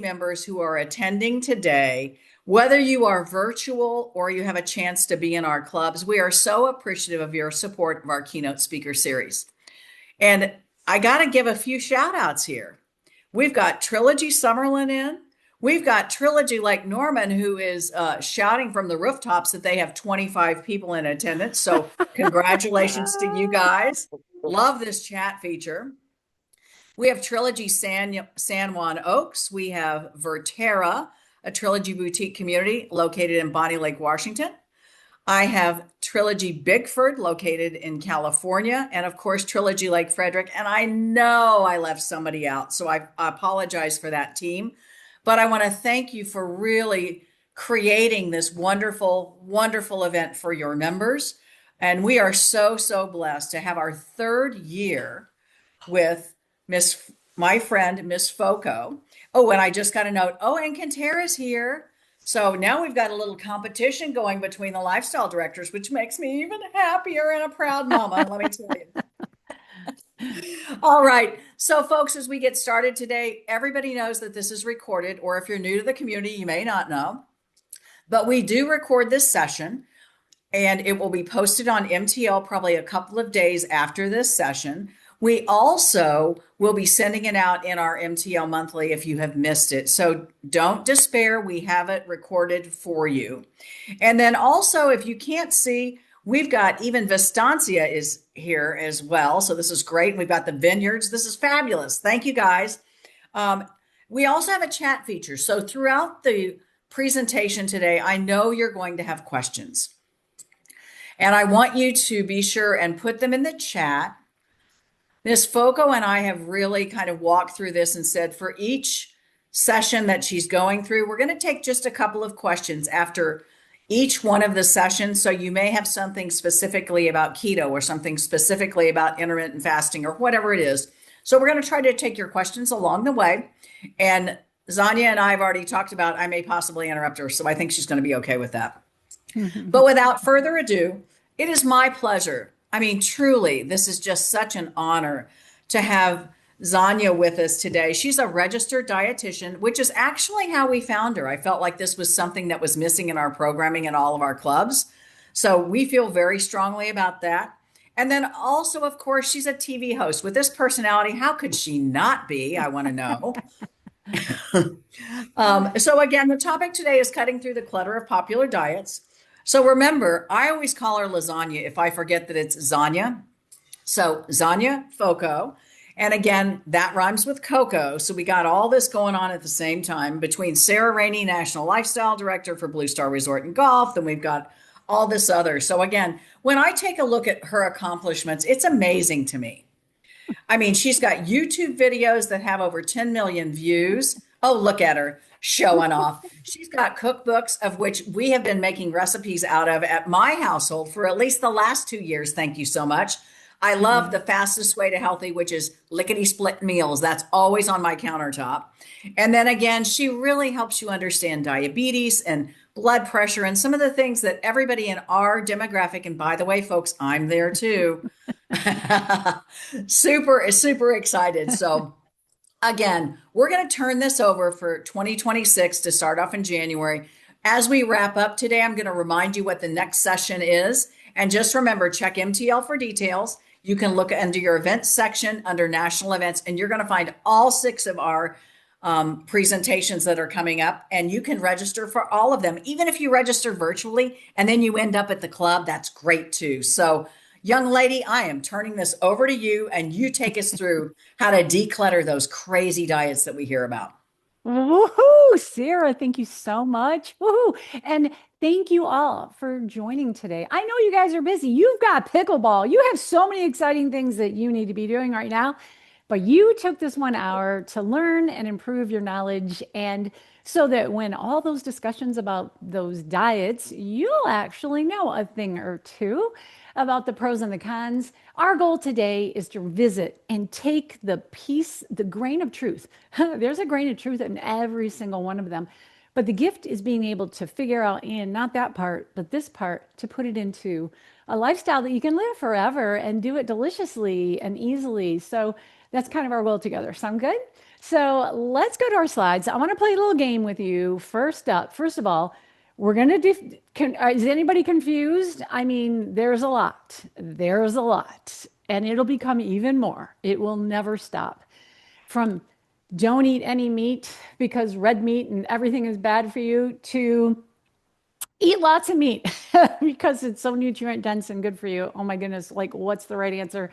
members who are attending today, whether you are virtual or you have a chance to be in our clubs. We are so appreciative of your support of our keynote speaker series. And I got to give a few shout outs here. We've got Trilogy Summerlin in. We've got Trilogy Lake Norman, who is shouting from the rooftops that they have 25 people in attendance. So, congratulations to you guys. Love this chat feature. We have Trilogy San Juan Oaks. We have Verterra, a Trilogy boutique community located in Bonnie Lake, Washington. I have Trilogy Bigford located in California, and of course, Trilogy Lake Frederick. And I know I left somebody out, so I apologize for that team. But I want to thank you for really creating this wonderful, wonderful event for your members. And we are so, so blessed to have our third year with my friend, Miss Foco. Oh, and I just got a note. Oh, and Kentara's here. So now we've got a little competition going between the lifestyle directors, which makes me even happier and a proud mama, let me tell you. All right. So, folks, as we get started today, everybody knows that this is recorded, or if you're new to the community, you may not know. But we do record this session, and it will be posted on MTL probably a couple of days after this session. We also will be sending it out in our MTL monthly if you have missed it. So don't despair. We have it recorded for you. And then also, if you can't see, we've got even Vistancia is here as well. So this is great. We've got the vineyards. This is fabulous. Thank you, guys. We also have a chat feature. So throughout the presentation today, I know you're going to have questions. And I want you to be sure and put them in the chat. Ms. Foco and I have really kind of walked through this and said for each session that she's going through, we're going to take just a couple of questions after each one of the sessions. So you may have something specifically about keto or something specifically about intermittent fasting or whatever it is. So we're going to try to take your questions along the way. And Zanya and I have already talked about I may possibly interrupt her, so I think she's going to be okay with that. But without further ado, it is my pleasure. I mean, truly, this is just such an honor to have Zanya with us today. She's a registered dietitian, which is actually how we found her. I felt like this was something that was missing in our programming in all of our clubs. So we feel very strongly about that. And then also, of course, she's a TV host. With this personality, how could she not be? I want to know. So again, the topic today is cutting through the clutter of popular diets. So remember, I always call her lasagna if I forget that it's Zanya. So Zanya Foco. And again, that rhymes with cocoa. So we got all this going on at the same time between Sarah Rainey, National Lifestyle Director for Blue Star Resort and Golf. Then we've got all this other. So again, when I take a look at her accomplishments, it's amazing to me. I mean, she's got YouTube videos that have over 10 million views. Oh, look at her showing off. She's got cookbooks of which we have been making recipes out of at my household for at least the last 2 years. Thank you so much. I love the fastest way to healthy, which is lickety split meals. That's always on my countertop. And then again, she really helps you understand diabetes and blood pressure and some of the things that everybody in our demographic, and by the way, folks, I'm there too. Super excited. So again, we're going to turn this over for 2026 to start off in January. As we wrap up today, I'm going to remind you what the next session is. And just remember, check MTL for details. You can look under your events section under national events, and you're going to find all 6 of our presentations that are coming up. And you can register for all of them. Even if you register virtually and then you end up at the club, that's great too. So young lady, I am turning this over to you, and you take us through how to declutter those crazy diets that we hear about. Woohoo, Sarah, thank you so much. Woohoo. And thank you all for joining today. I know you guys are busy. You've got pickleball. You have so many exciting things that you need to be doing right now. But you took this 1 hour to learn and improve your knowledge, and so that when all those discussions about those diets, you'll actually know a thing or two about the pros and the cons. Our goal today is to visit and take the grain of truth. There's a grain of truth in every single one of them. But the gift is being able to figure out, and not that part, but this part, to put it into a lifestyle that you can live forever and do it deliciously and easily. So that's kind of our goal together. Sound good? So let's go to our slides. I want to play a little game with you. First up, first of all, we're going to is anybody confused? I mean, there's a lot. There's a lot. And it'll become even more. It will never stop. From don't eat any meat because red meat and everything is bad for you to eat lots of meat because it's so nutrient dense and good for you. Oh my goodness, like what's the right answer?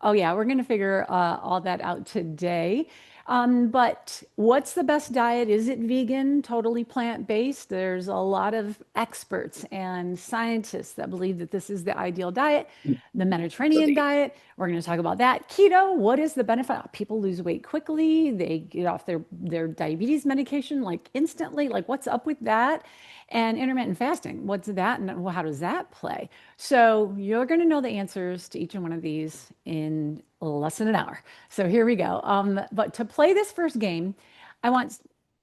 Oh yeah, we're going to figure all that out today. But what's the best diet? Is it vegan, totally plant-based? There's a lot of experts and scientists that believe that this is the ideal diet. The Mediterranean diet, we're going to talk about that. Keto, what is the benefit? People lose weight quickly. They get off their diabetes medication like instantly. Like what's up with that? And intermittent fasting, what's that? And how does that play? So you're going to know the answers to each one of these in less than an hour. So here we go. But to play this first game, I want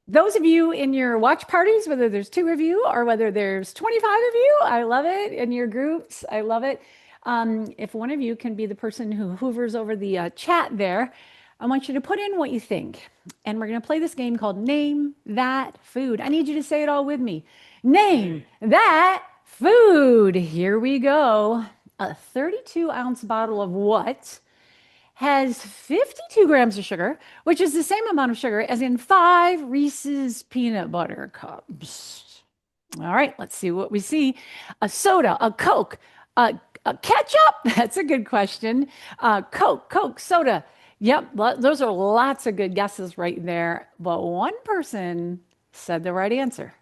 those of you in your watch parties, whether there's two of you or whether there's 25 of you, I love it. In your groups, I love it. If one of you can be the person who hoovers over the chat there, I want you to put in what you think. And we're going to play this game called Name That Food. I need you to say it all with me. Name that food. Here we go. A 32-ounce bottle of what has 52 grams of sugar, which is the same amount of sugar as in 5 Reese's peanut butter cups. All right, let's see what we see. A soda, a Coke, a ketchup. That's a good question. Coke, soda. Yep, those are lots of good guesses right there. But one person said the right answer.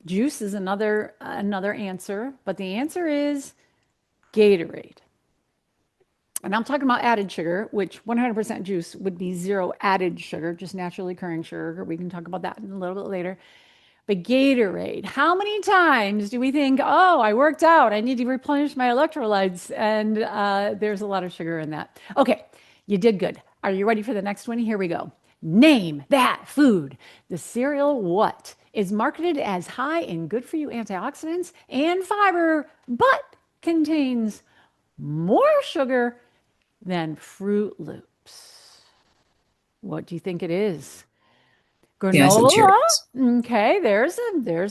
Juice is another answer, but the answer is Gatorade. And I'm talking about added sugar, which 100% juice would be zero added sugar, just naturally occurring sugar. We can talk about that in a little bit later. But Gatorade, how many times do we think, oh, I worked out, I need to replenish my electrolytes, and there's a lot of sugar in that? Okay, you did good. Are you ready for the next one? Here we go. Name that food. The cereal what is marketed as high in good for you antioxidants and fiber, but contains more sugar than Fruit Loops. What do you think it is? Yes, I'm Granola. curious. Okay, there's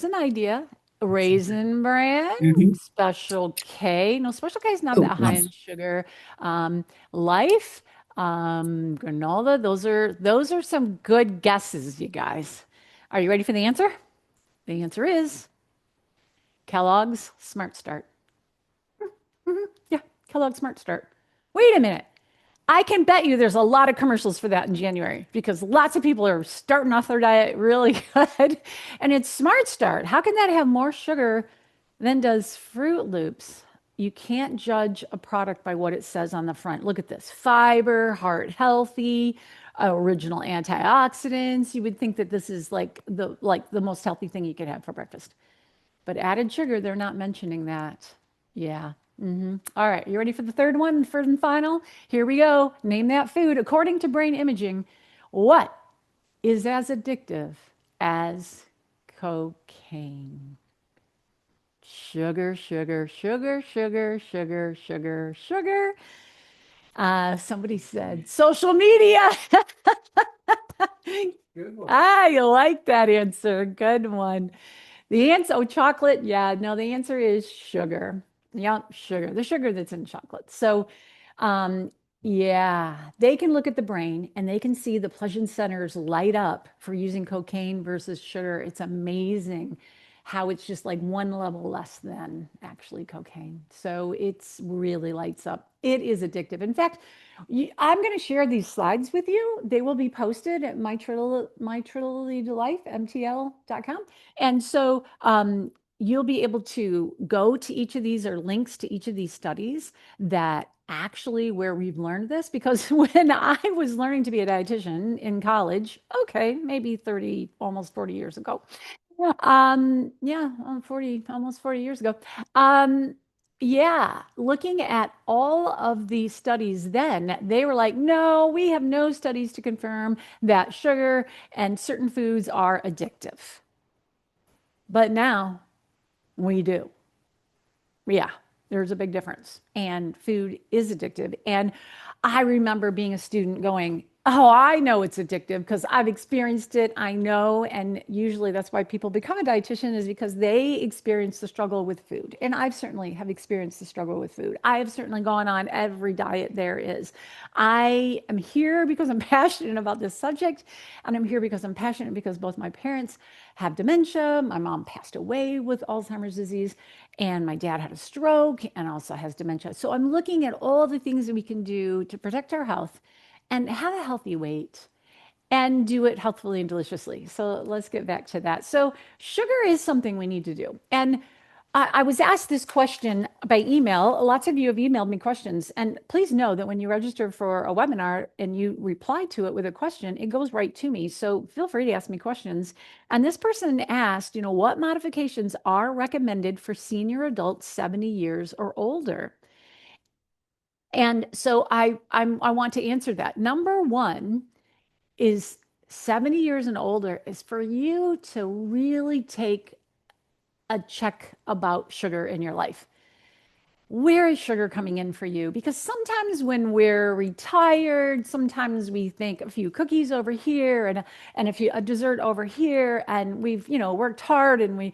an idea. Raisin Bran, Mm-hmm. Special K. No, Special K is not Oh, that high no. in sugar. Life, granola. Those are some good guesses, you guys. Are you ready for the answer? The answer is Kellogg's Smart Start. Yeah, Kellogg's Smart Start. Wait a minute. I can bet you there's a lot of commercials for that in January because lots of people are starting off their diet really good. And it's Smart Start. How can that have more sugar than does Fruit Loops? You can't judge a product by what it says on the front. Look at this. Fiber, heart healthy, original antioxidants. You would think that this is like the most healthy thing you could have for breakfast. But added sugar, they're not mentioning that. Yeah. All right. You ready for the third one, third and final? Here we go. Name that food. According to brain imaging, what is as addictive as cocaine? Sugar, sugar, sugar, sugar, sugar, sugar, sugar. Somebody said social media. I like that answer. Good one. The answer, oh, chocolate. Yeah, no, the answer is sugar. Yep, sugar, the sugar that's in chocolate. So, um, yeah, they can look at the brain and they can see the pleasure centers light up for using cocaine versus sugar. It's amazing how it's just like one level less than actually cocaine. So it's really lights up. It is addictive. In fact, I'm going to share these slides with you. They will be posted at my Trilogy to Life, MTL.com. And so you'll be able to go to each of these or links to each of these studies that actually where we've learned this. Because when I was learning to be a dietitian in college, okay, maybe 30, almost 40 years ago, yeah, 40, almost 40 years ago. Um, yeah, looking at all of the studies then, they were like, no, we have no studies to confirm that sugar and certain foods are addictive. But now we do. Yeah, there's a big difference. And food is addictive. And I remember being a student going, Oh, I know it's addictive because I've experienced it. I know. And usually that's why people become a dietitian is because they experience the struggle with food. And I've certainly have experienced the struggle with food. I have certainly gone on every diet there is. I am here because I'm passionate about this subject. And I'm here because I'm passionate because both my parents have dementia. My mom passed away with Alzheimer's disease, and my dad had a stroke and also has dementia. So I'm looking at all the things that we can do to protect our health and have a healthy weight and do it healthfully and deliciously. So let's get back to that. So sugar is something we need to do. And I was asked this question by email. Lots of you have emailed me questions. And please know that when you register for a webinar and you reply to it with a question, it goes right to me. So feel free to ask me questions. And this person asked, what modifications are recommended for senior adults 70 years or older? And so I want to answer that. Number one is 70 years and older is for you to really take a check about sugar in your life. Where is sugar coming in for you? Because sometimes when we're retired, sometimes we think a few cookies over here and a dessert over here, and we've worked hard, and we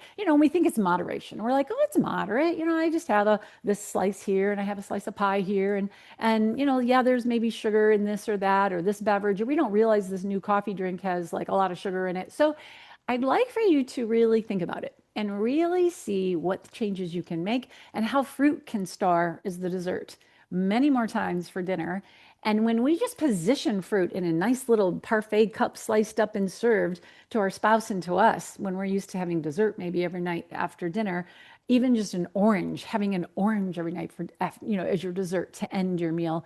think it's moderation. We're like, oh, it's moderate. I just have this slice here, and I have a slice of pie here, and yeah, there's maybe sugar in this or that or this beverage, or we don't realize this new coffee drink has like a lot of sugar in it. So I'd like for you to really think about it and really see what changes you can make and how fruit can star as the dessert many more times for dinner. And when we just position fruit in a nice little parfait cup sliced up and served to our spouse and to us, when we're used to having dessert maybe every night after dinner, even just an orange, having an orange every night for, as your dessert to end your meal,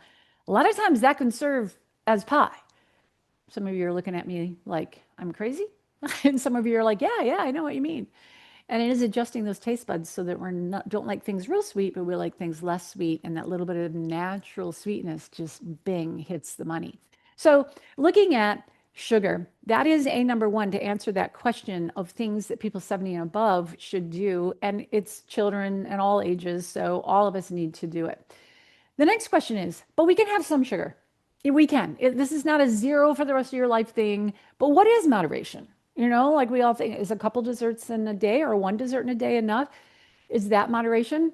a lot of times that can serve as pie. Some of you are looking at me like I'm crazy. And some of you are like, yeah, yeah, I know what you mean. And it is adjusting those taste buds so that we're not don't like things real sweet, but we like things less sweet. And that little bit of natural sweetness just bing hits the money. So looking at sugar, that is a number one to answer that question of things that people 70 and above should do. And it's children and all ages. So all of us need to do it. The next question is, but we can have some sugar. Yeah, we can. This is not a zero for the rest of your life thing, but what is moderation? Like we all think, is a couple desserts in a day or one dessert in a day enough? Is that moderation?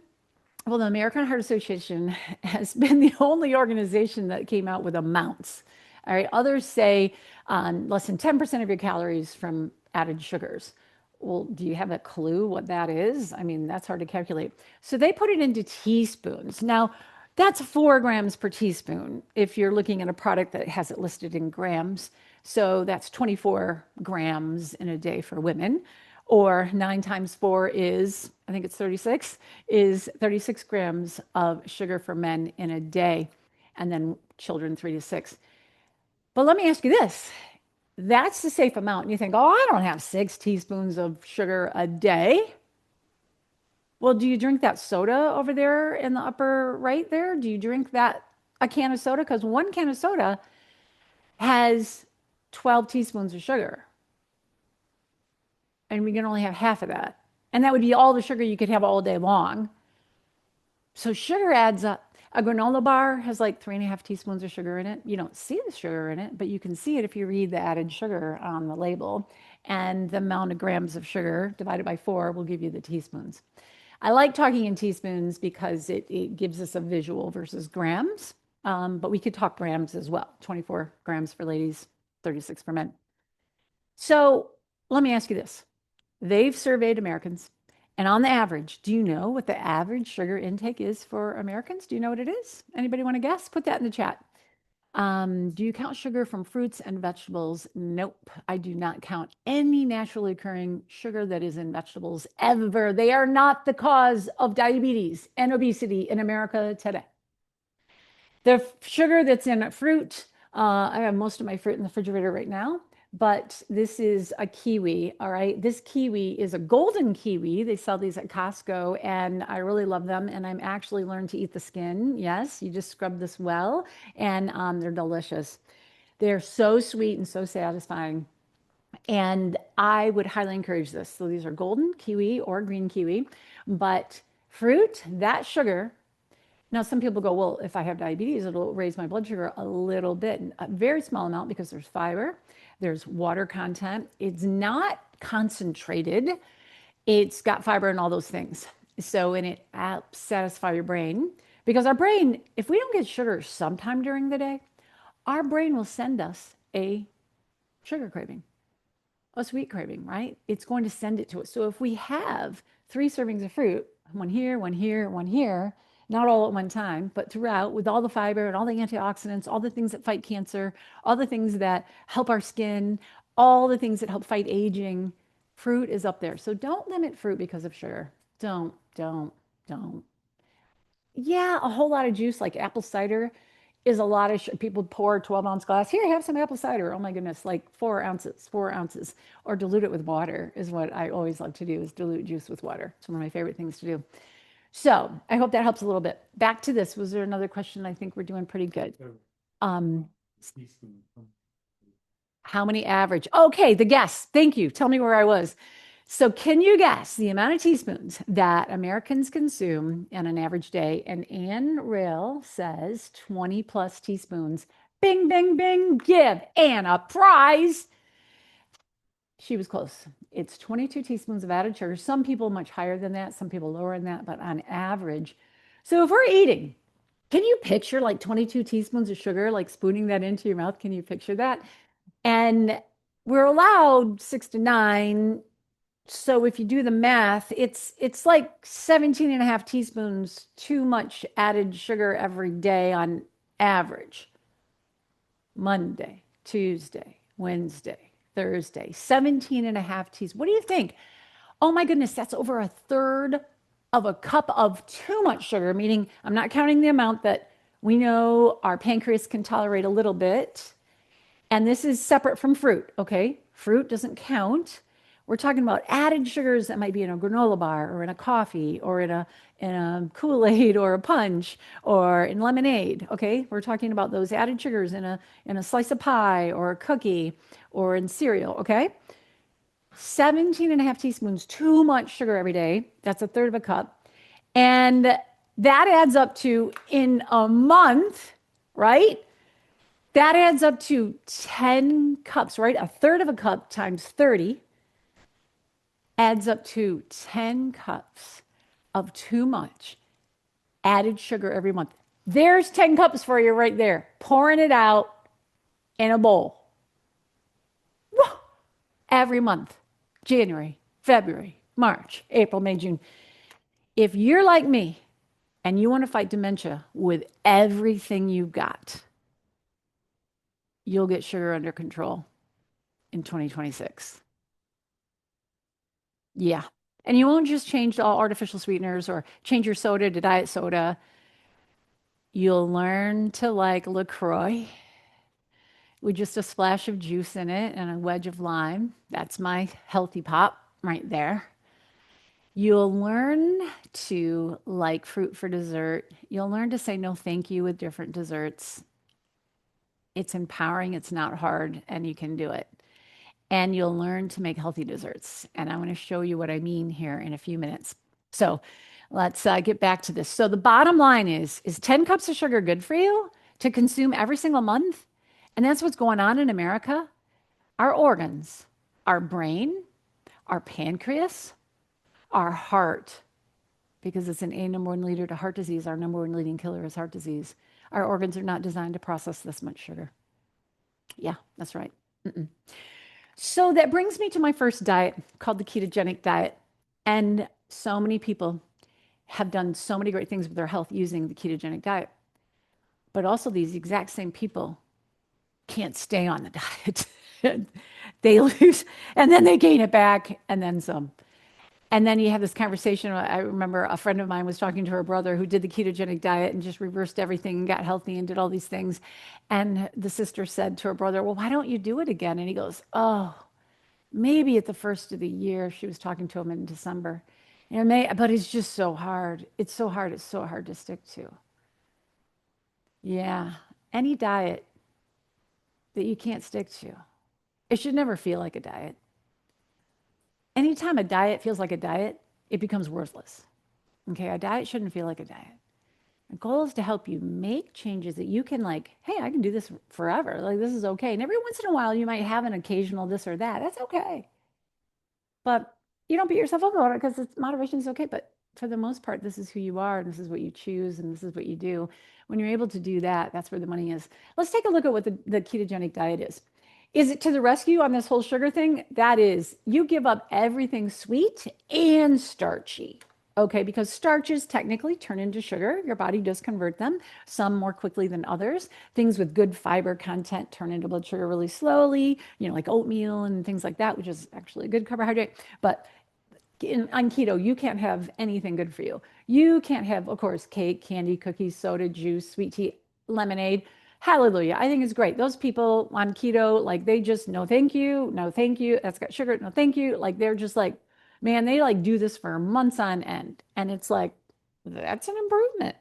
Well, the American Heart Association has been the only organization that came out with amounts. All right. Others say less than 10% of your calories from added sugars. Well, do you have a clue what that is? I mean, that's hard to calculate. So they put it into teaspoons. Now, that's 4 grams per teaspoon if you're looking at a product that has it listed in grams. So that's 24 grams in a day for women, or 9 times 4 is, I think it's 36, is 36 grams of sugar for men in a day, and then children 3 to 6. But let me ask you this. That's the safe amount. And you think, oh, I don't have 6 teaspoons of sugar a day. Well, do you drink that soda over there in the upper right there? Do you drink a can of soda? Because one can of soda has 12 teaspoons of sugar, and we can only have half of that. And that would be all the sugar you could have all day long. So sugar adds up. A granola bar has like 3.5 teaspoons of sugar in it. You don't see the sugar in it, but you can see it if you read the added sugar on the label. And the amount of grams of sugar divided by 4 will give you the teaspoons. I like talking in teaspoons because it gives us a visual versus grams. But we could talk grams as well. 24 grams for ladies, 36 for men. So let me ask you this. They've surveyed Americans. And on the average, do you know what the average sugar intake is for Americans? Do you know what it is? Anybody want to guess? Put that in the chat. Do you count sugar from fruits and vegetables? Nope. I do not count any naturally occurring sugar that is in vegetables ever. They are not the cause of diabetes and obesity in America today. The sugar that's in fruit, I have most of my fruit in the refrigerator right now, but this is a kiwi. All right. This kiwi is a golden kiwi. They sell these at Costco, and I really love them. And I'm actually learned to eat the skin. Yes, you just scrub this well, and they're delicious. They're so sweet and so satisfying. And I would highly encourage this. So these are golden kiwi or green kiwi, but fruit, that sugar Now, some people go, well, if I have diabetes, it'll raise my blood sugar a little bit, a very small amount because there's fiber, there's water content. It's not concentrated. It's got fiber and all those things. So, and it helps satisfy your brain because our brain, if we don't get sugar sometime during the day, our brain will send us a sugar craving, a sweet craving, right? It's going to send it to us. So if we have 3 servings of fruit, one here, one here, one here, not all at one time, but throughout with all the fiber and all the antioxidants, all the things that fight cancer, all the things that help our skin, all the things that help fight aging, fruit is up there. So don't limit fruit because of sugar. Don't. Yeah, a whole lot of juice like apple cider is a lot of people pour a 12-ounce glass. Here, have some apple cider. Oh my goodness, like 4 ounces, 4 ounces. Or dilute it with water is what I always love to do is dilute juice with water. It's one of my favorite things to do. So I hope that helps a little bit. Back to this. Was there another question? I think we're doing pretty good. Um, how many average? Okay, the guess. Thank you. Tell me where I was. So, can you guess the amount of teaspoons that Americans consume in an average day? And Ann Rill says 20 plus teaspoons. Bing, bing, bing. Give Ann a prize. She was close. It's 22 teaspoons of added sugar. Some people much higher than that, some people lower than that, but on average. So, if we're eating, can you picture like 22 teaspoons of sugar, like spooning that into your mouth? Can you picture that? And we're allowed 6 to 9. So if you do the math, it's like 17 and a half teaspoons too much added sugar every day on average. Monday, Tuesday, Wednesday, Thursday, 17 and a half teaspoons. What do you think? Oh my goodness, that's over a third of a cup of too much sugar, meaning I'm not counting the amount that we know our pancreas can tolerate a little bit. And this is separate from fruit, okay? Fruit doesn't count. We're talking about added sugars that might be in a granola bar or in a coffee or in a Kool-Aid or a punch or in lemonade, okay? We're talking about those added sugars in a slice of pie or a cookie or in cereal, okay? 17 and a half teaspoons, too much sugar every day. That's a third of a cup. And that adds up to in a month, right? That adds up to 10 cups, right? A third of a cup times 30 adds up to 10 cups of too much added sugar every month. There's 10 cups for you right there, pouring it out in a bowl every month. January, February, March, April, May, June. If you're like me and you want to fight dementia with everything you've got, you'll get sugar under control in 2026. Yeah. And you won't just change to all artificial sweeteners or change your soda to diet soda. You'll learn to like LaCroix with just a splash of juice in it and a wedge of lime. That's my healthy pop right there. You'll learn to like fruit for dessert. You'll learn to say no thank you with different desserts. It's empowering, it's not hard, and you can do it. And you'll learn to make healthy desserts. And I'm going to show you what I mean here in a few minutes. So let's get back to this. So the bottom line is 10 cups of sugar good for you to consume every single month? And that's what's going on in America. Our organs, our brain, our pancreas, our heart, because it's an A number one leader to heart disease. Our number one leading killer is heart disease. Our organs are not designed to process this much sugar. Yeah, that's right. Mm-mm. So that brings me to my first diet called the ketogenic diet. And so many people have done so many great things with their health using the ketogenic diet. But also, these exact same people can't stay on the diet. They lose and then they gain it back and then some. And then you have this conversation. I remember a friend of mine was talking to her brother who did the ketogenic diet and just reversed everything and got healthy and did all these things. And the sister said to her brother, well, why don't you do it again? And he goes, oh, maybe at the first of the year. She was talking to him in December. But it's just so hard. It's so hard. It's so hard to stick to. Yeah. Any diet that you can't stick to, it should never feel like a diet. Anytime a diet feels like a diet, it becomes worthless. Okay, a diet shouldn't feel like a diet. The goal is to help you make changes that you can like, hey, I can do this forever. Like this is okay. And every once in a while you might have an occasional this or that. That's okay. But you don't beat yourself up about it because it's moderation is okay. But for the most part, this is who you are, and this is what you choose, and this is what you do. When you're able to do that, that's where the money is. Let's take a look at what the ketogenic diet is. Is it to the rescue on this whole sugar thing? That is, you give up everything sweet and starchy. Okay, because starches technically turn into sugar. Your body does convert them, some more quickly than others. Things with good fiber content turn into blood sugar really slowly, like oatmeal and things like that, which is actually a good carbohydrate. But on keto, you can't have anything good for you. You can't have, of course, cake, candy, cookies, soda, juice, sweet tea, lemonade. Hallelujah. I think it's great. Those people on keto, like they just no thank you, no thank you. That's got sugar, no thank you. Like they're just like, man, they like do this for months on end. And it's like, that's an improvement.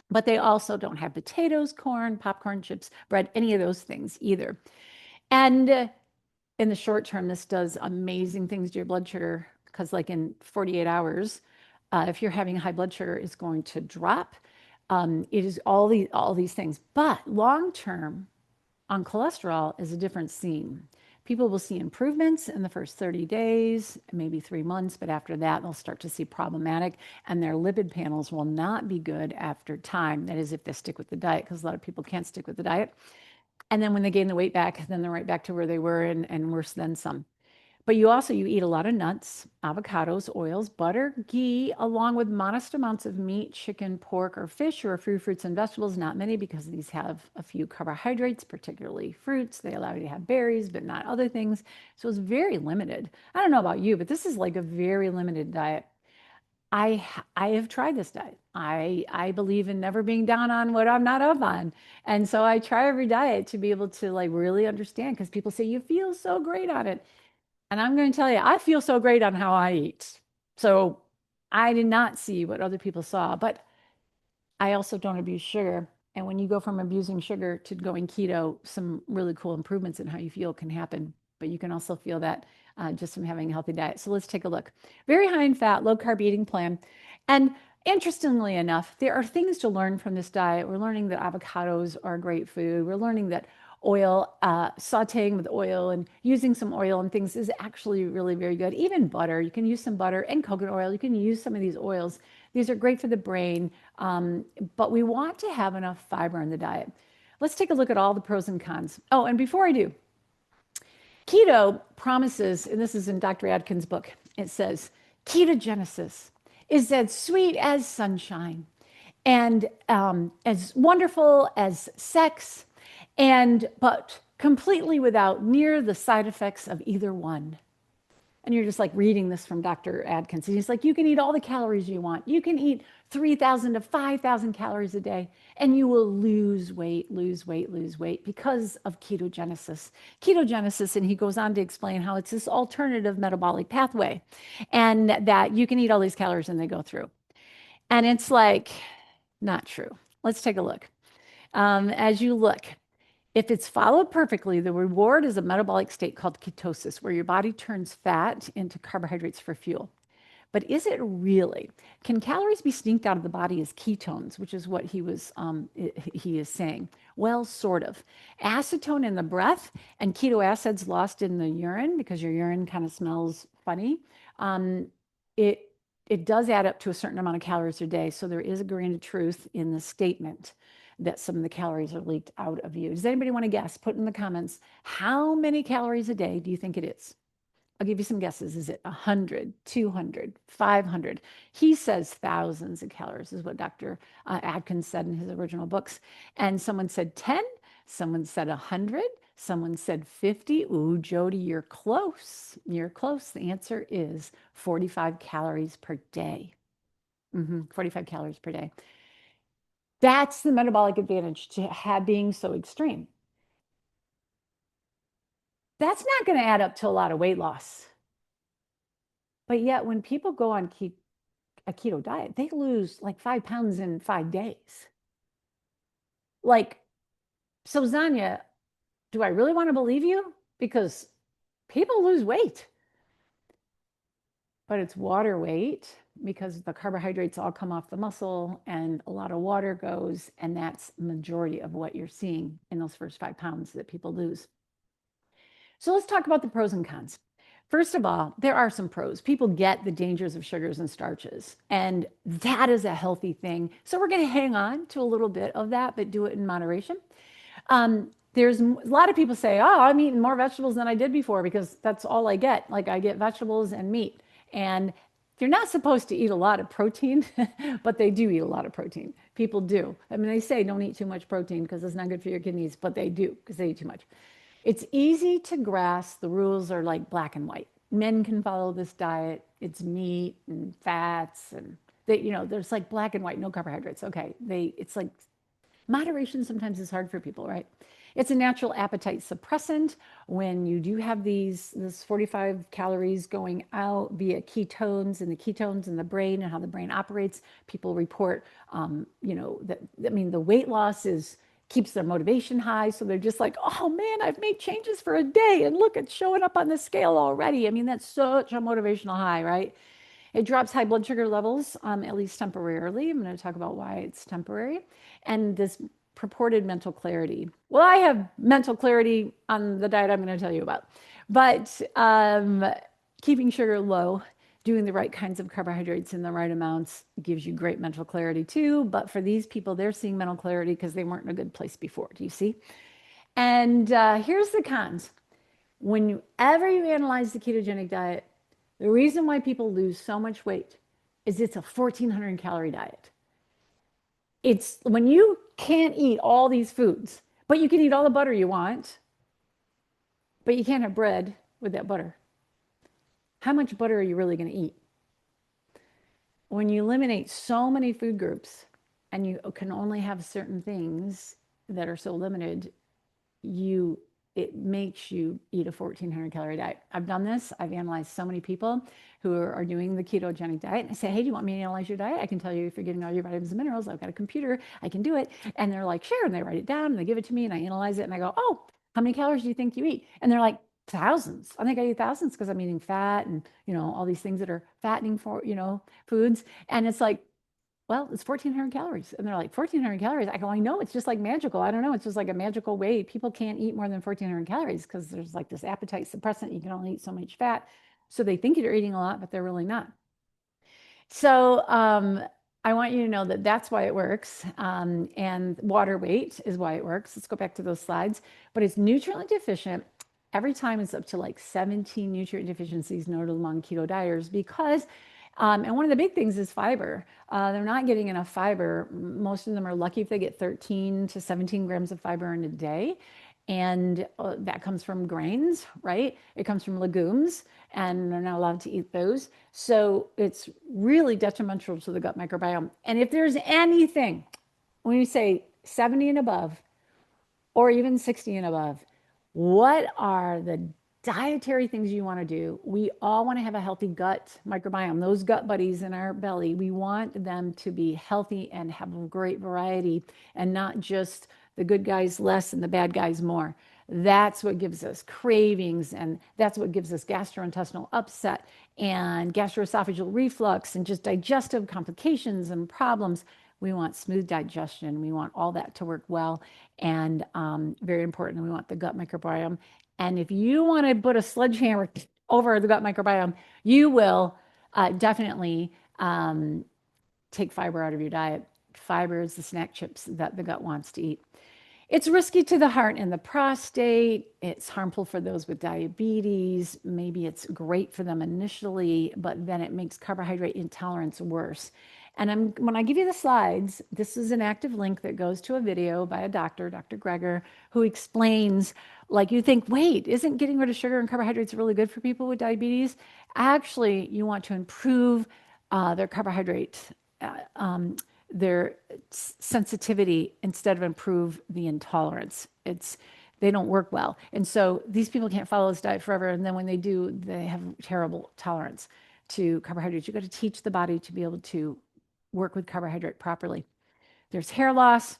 But they also don't have potatoes, corn, popcorn, chips, bread, any of those things either. And in the short term, this does amazing things to your blood sugar because, like in 48 hours, if you're having high blood sugar, it's going to drop. It is all these things. But long term on cholesterol is a different scene. People will see improvements in the first 30 days, maybe 3 months, but after that, they'll start to see problematic, and their lipid panels will not be good after time. That is, if they stick with the diet, because a lot of people can't stick with the diet. And then when they gain the weight back, then they're right back to where they were and worse than some. But you eat a lot of nuts, avocados, oils, butter, ghee, along with modest amounts of meat, chicken, pork, or fish, or few fruits and vegetables. Not many because these have a few carbohydrates, particularly fruits. They allow you to have berries, but not other things. So it's very limited. I don't know about you, but this is like a very limited diet. I have tried this diet. I believe in never being down on what I'm not up on. And so I try every diet to be able to like really understand because people say you feel so great on it. And I'm going to tell you, I feel so great on how I eat. So I did not see what other people saw, but I also don't abuse sugar. And when you go from abusing sugar to going keto, some really cool improvements in how you feel can happen. But you can also feel that just from having a healthy diet. So let's take a look. Very high in fat, low carb eating plan. And interestingly enough, there are things to learn from this diet. We're learning that avocados are great food. We're learning that oil, sauteing with oil and using some oil and things is actually really very good. Even butter, you can use some butter and coconut oil. You can use some of these oils. These are great for the brain, but we want to have enough fiber in the diet. Let's take a look at all the pros and cons. Oh, and before I do, keto promises, and this is in Dr. Adkins' book, it says, ketogenesis is as sweet as sunshine and as wonderful as sex, and but completely without near the side effects of either one. And you're just like reading this from Dr. Adkins. And he's like, you can eat all the calories you want. You can eat 3,000 to 5,000 calories a day, and you will lose weight, lose weight, lose weight because of ketogenesis. Ketogenesis, and he goes on to explain how it's this alternative metabolic pathway, and that you can eat all these calories and they go through. And it's like, not true. Let's take a look. As you look, if it's followed perfectly, the reward is a metabolic state called ketosis, where your body turns fat into carbohydrates for fuel. But is it really? Can calories be sneaked out of the body as ketones, which is what he is saying? Well, sort of. Acetone in the breath and keto acids lost in the urine because your urine kind of smells funny. Um, it it does add up to a certain amount of calories a day. So there is a grain of truth in the statement that some of the calories are leaked out of you. Does anybody want to guess? Put in the comments, how many calories a day do you think it is? I'll give you some guesses. Is it 100, 200, 500? He says thousands of calories is what Dr. Atkins said in his original books. And someone said 10, someone said 100, someone said 50. Ooh, Jody, you're close. You're close. The answer is 45 calories per day. 45 calories per day. That's the metabolic advantage to have being so extreme. That's not going to add up to a lot of weight loss. But yet, when people go on a keto diet, they lose like 5 pounds in 5 days. Like, so Zanya, do I really want to believe you? Because people lose weight. but it's water weight because the carbohydrates all come off the muscle and a lot of water goes, and that's majority of what you're seeing in those first 5 pounds that people lose. So let's talk about the pros and cons. First of all, there are some pros. People get the dangers of sugars and starches, and that is a healthy thing. So we're going to hang on to a little bit of that, but do it in moderation. There's a lot of people say, "Oh, I'm eating more vegetables than I did before because that's all I get. Like I get vegetables and meat." And you're not supposed to eat a lot of protein, but they do eat a lot of protein. People do. I mean, they say don't eat too much protein because it's not good for your kidneys, but they do because they eat too much. It's easy to grasp. The rules are like black and white. Men can follow this diet. It's meat and fats and there's like black and white, no carbohydrates. Okay. It's like moderation sometimes is hard for people, right? It's a natural appetite suppressant when you do have this 45 calories going out via ketones and the ketones in the brain and how the brain operates. People report, that I mean, the weight loss is keeps their motivation high. So they're just like, oh man, I've made changes for a day and look, it's showing up on the scale already. I mean, that's such a motivational high, right? It drops high blood sugar levels, at least temporarily. I'm going to talk about why it's temporary. And this purported mental clarity. Well, I have mental clarity on the diet I'm going to tell you about. But keeping sugar low, doing the right kinds of carbohydrates in the right amounts gives you great mental clarity too. But for these people, they're seeing mental clarity because they weren't in a good place before. Do you see? And here's the cons. Whenever you analyze the ketogenic diet, the reason why people lose so much weight is it's a 1,400 calorie diet. It's when you can't eat all these foods, but you can eat all the butter you want, but you can't have bread with that butter. How much butter are you really going to eat? When you eliminate so many food groups and you can only have certain things that are so limited, you it makes you eat a 1,400 calorie diet. I've done this. I've analyzed so many people who are doing the ketogenic diet. And I say, hey, do you want me to analyze your diet? I can tell you if you're getting all your vitamins and minerals. I've got a computer. I can do it. And they're like, sure. And they write it down and they give it to me and I analyze it and I go, oh, how many calories do you think you eat? And they're like, thousands. I think I eat thousands because I'm eating fat and, all these things that are fattening for, foods. And it's like, well, it's 1,400 calories. And they're like, 1,400 calories. I go, I know, it's just like magical. I don't know. It's just like a magical way. People can't eat more than 1,400 calories because there's like this appetite suppressant. You can only eat so much fat. So they think you're eating a lot, but they're really not. So I want you to know that that's why it works. And water weight is why it works. Let's go back to those slides. But it's nutrient deficient. Every time it's up to like 17 nutrient deficiencies noted among keto dieters because and one of the big things is fiber. They're not getting enough fiber. Most of them are lucky if they get 13 to 17 grams of fiber in a day. And that comes from grains, right? It comes from legumes, and they're not allowed to eat those. So it's really detrimental to the gut microbiome. And if there's anything, when you say 70 and above, or even 60 and above, what are the dietary things you want to do? We all want to have a healthy gut microbiome. Those gut buddies in our belly, we want them to be healthy and have a great variety and not just the good guys less and the bad guys more. That's what gives us cravings, and that's what gives us gastrointestinal upset and gastroesophageal reflux and just digestive complications and problems. We want smooth digestion. We want all that to work well. And very important, we want the gut microbiome. And if you want to put a sledgehammer over the gut microbiome, you will definitely take fiber out of your diet. Fiber is the snack chips that the gut wants to eat. It's risky to the heart and the prostate. It's harmful for those with diabetes. Maybe it's great for them initially, but then it makes carbohydrate intolerance worse. And when I give you the slides, this is an active link that goes to a video by a doctor, Dr. Greger, who explains, like you think, wait, isn't getting rid of sugar and carbohydrates really good for people with diabetes? Actually, you want to improve their carbohydrate their sensitivity instead of improve the intolerance. They don't work well. And so these people can't follow this diet forever. And then when they do, they have terrible tolerance to carbohydrates. You've got to teach the body to be able to work with carbohydrate properly. There's hair loss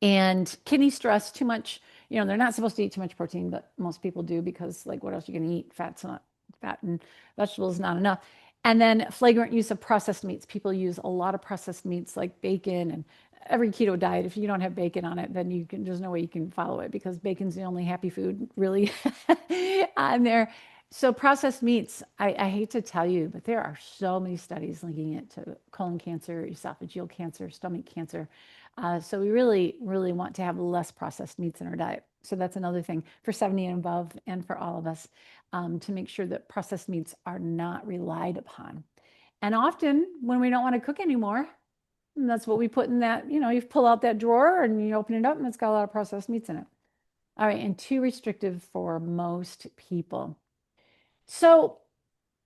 and kidney stress, too much. They're not supposed to eat too much protein, but most people do because like what else are you going to eat? Fat's not fat and vegetables, not enough. And then flagrant use of processed meats. People use a lot of processed meats like bacon and every keto diet. If you don't have bacon on it, then there's no way you can follow it because bacon's the only happy food really on there. So processed meats, I hate to tell you, but there are so many studies linking it to colon cancer, esophageal cancer, stomach cancer. So we really, really want to have less processed meats in our diet. So that's another thing for 70 and above and for all of us to make sure that processed meats are not relied upon. And often when we don't want to cook anymore, and that's what we put in that, you pull out that drawer and you open it up and it's got a lot of processed meats in it. All right, and too restrictive for most people. So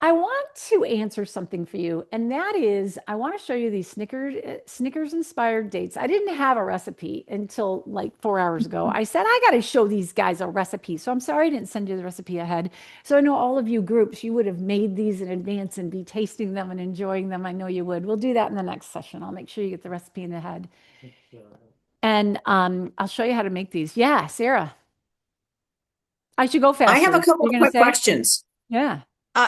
I want to answer something for you, and that is I want to show you these Snickers inspired dates. I didn't have a recipe until like 4 hours ago. I said I got to show these guys a recipe. So I'm sorry I didn't send you the recipe ahead. So I know all of you groups, you would have made these in advance and be tasting them and enjoying them. I know you would. We'll do that in the next session. I'll make sure you get the recipe in the head. And I'll show you how to make these. Yeah, Sarah, I should go I have a faster. couple You're of going to quick say? questions. Yeah.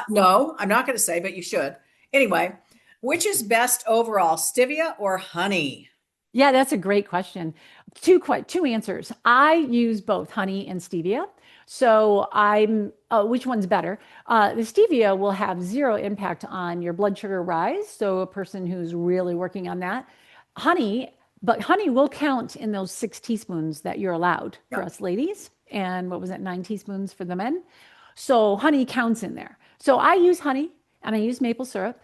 No, I'm not going to say, but you should. Anyway, which is best overall, stevia or honey? Yeah, that's a great question. Two answers. I use both honey and stevia. So which one's better? The stevia will have zero impact on your blood sugar rise. So a person who's really working on that. Honey, but honey will count in those 6 teaspoons that you're allowed for Yeah. us ladies. And what was it, 9 teaspoons for the men? So honey counts in there. So I use honey and I use maple syrup.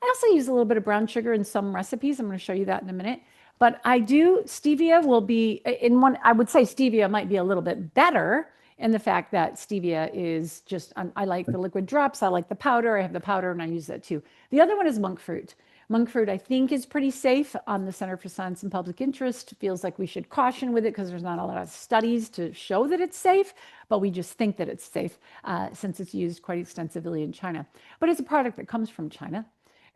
I also use a little bit of brown sugar in some recipes. I'm going to show you that in a minute. But stevia will be in one, I would say stevia might be a little bit better in the fact that stevia is just, I like the liquid drops. I like the powder. I have the powder and I use that too. The other one is monk fruit. Monk fruit, I think, is pretty safe on the Center for Science and Public Interest. Feels like we should caution with it because there's not a lot of studies to show that it's safe, but we just think that it's safe since it's used quite extensively in China. But it's a product that comes from China.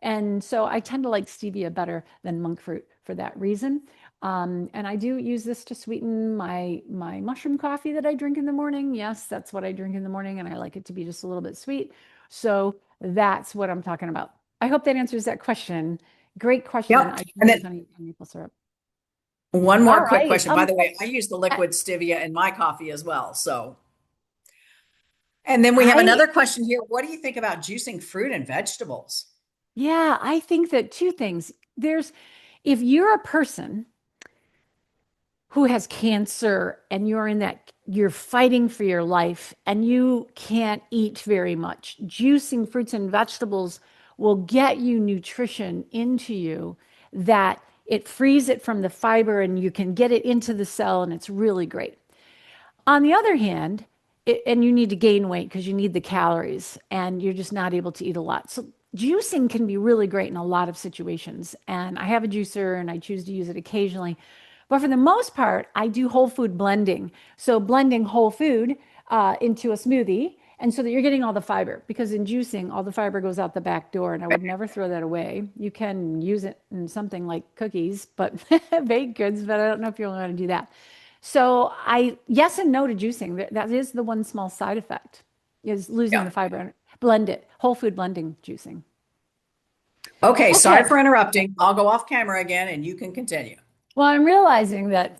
And so I tend to like stevia better than monk fruit for that reason. And I do use this to sweeten my mushroom coffee that I drink in the morning. Yes, that's what I drink in the morning, and I like it to be just a little bit sweet. So that's what I'm talking about. I hope that answers that question. Great question. Yep. I do And use then honey and maple syrup. one All more quick right. question. By the way, I use the liquid stevia in my coffee as well. So, and then we have I another question here. What do you think about juicing fruit and vegetables? yeah, I think that two things. If you're a person who has cancer and you're fighting for your life and you can't eat very much, juicing fruits and vegetables will get you nutrition into you that it frees it from the fiber and you can get it into the cell and it's really great. On the other hand, and you need to gain weight because you need the calories and you're just not able to eat a lot. So juicing can be really great in a lot of situations. And I have a juicer and I choose to use it occasionally. But for the most part, I do whole food blending. So blending whole food into a smoothie. And so that you're getting all the fiber because in juicing, all the fiber goes out the back door. And I would never throw that away. You can use it in something like cookies, but baked goods, but I don't know if you'll want to do that. So yes and no to juicing. That is the one small side effect is losing Yeah. the fiber. Blend it, whole food blending juicing. Okay. Sorry Okay. for interrupting. I'll go off camera again and you can continue. Well, I'm realizing that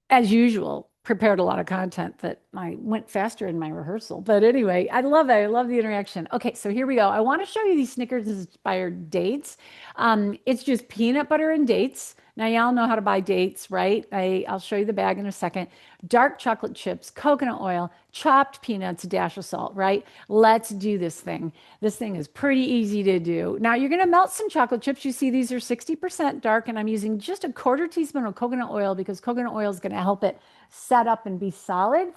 as usual, prepared a lot of content that I went faster in my rehearsal. But anyway, I love it. I love the interaction. Okay, so here we go. I want to show you these Snickers inspired dates. It's just peanut butter and dates. Now, y'all know how to buy dates, right? I'll show you the bag in a second. Dark chocolate chips, coconut oil, chopped peanuts, a dash of salt, right? Let's do this thing. This thing is pretty easy to do. Now, you're going to melt some chocolate chips. You see these are 60% dark, and I'm using just a quarter teaspoon of coconut oil because coconut oil is going to help it set up and be solid,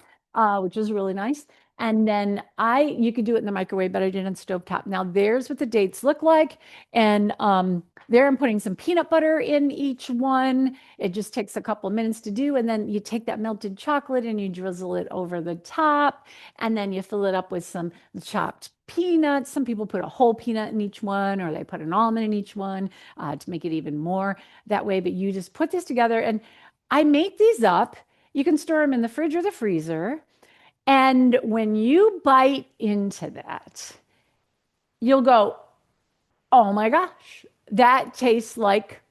which is really nice. And then you could do it in the microwave, but I did it on stovetop. Now there's what the dates look like. And there I'm putting some peanut butter in each one. It just takes a couple of minutes to do. And then you take that melted chocolate and you drizzle it over the top. And then you fill it up with some chopped peanuts. Some people put a whole peanut in each one, or they put an almond in each one to make it even more that way. But you just put this together. And I make these up. You can store them in the fridge or the freezer. And when you bite into that, you'll go, oh my gosh, that tastes like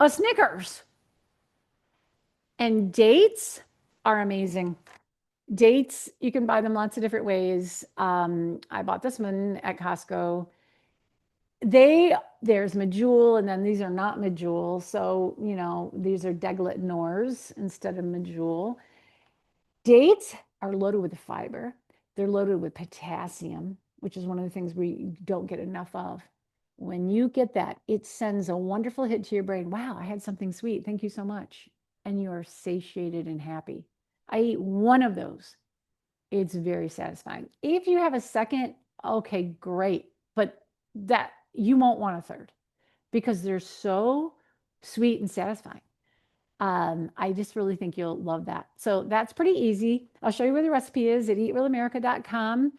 a Snickers. And dates are amazing. Dates, you can buy them lots of different ways. I bought this one at Costco. There's medjool, and then these are not medjool. So, these are deglet nors instead of medjool. Dates are loaded with fiber. They're loaded with potassium, which is one of the things we don't get enough of. When you get that, it sends a wonderful hit to your brain. Wow, I had something sweet. Thank you so much. And you are satiated and happy. I eat one of those. It's very satisfying. If you have a second, okay, great. But that you won't want a third because they're so sweet and satisfying. I just really think you'll love that. So that's pretty easy. I'll show you where the recipe is at eatrealamerica.com.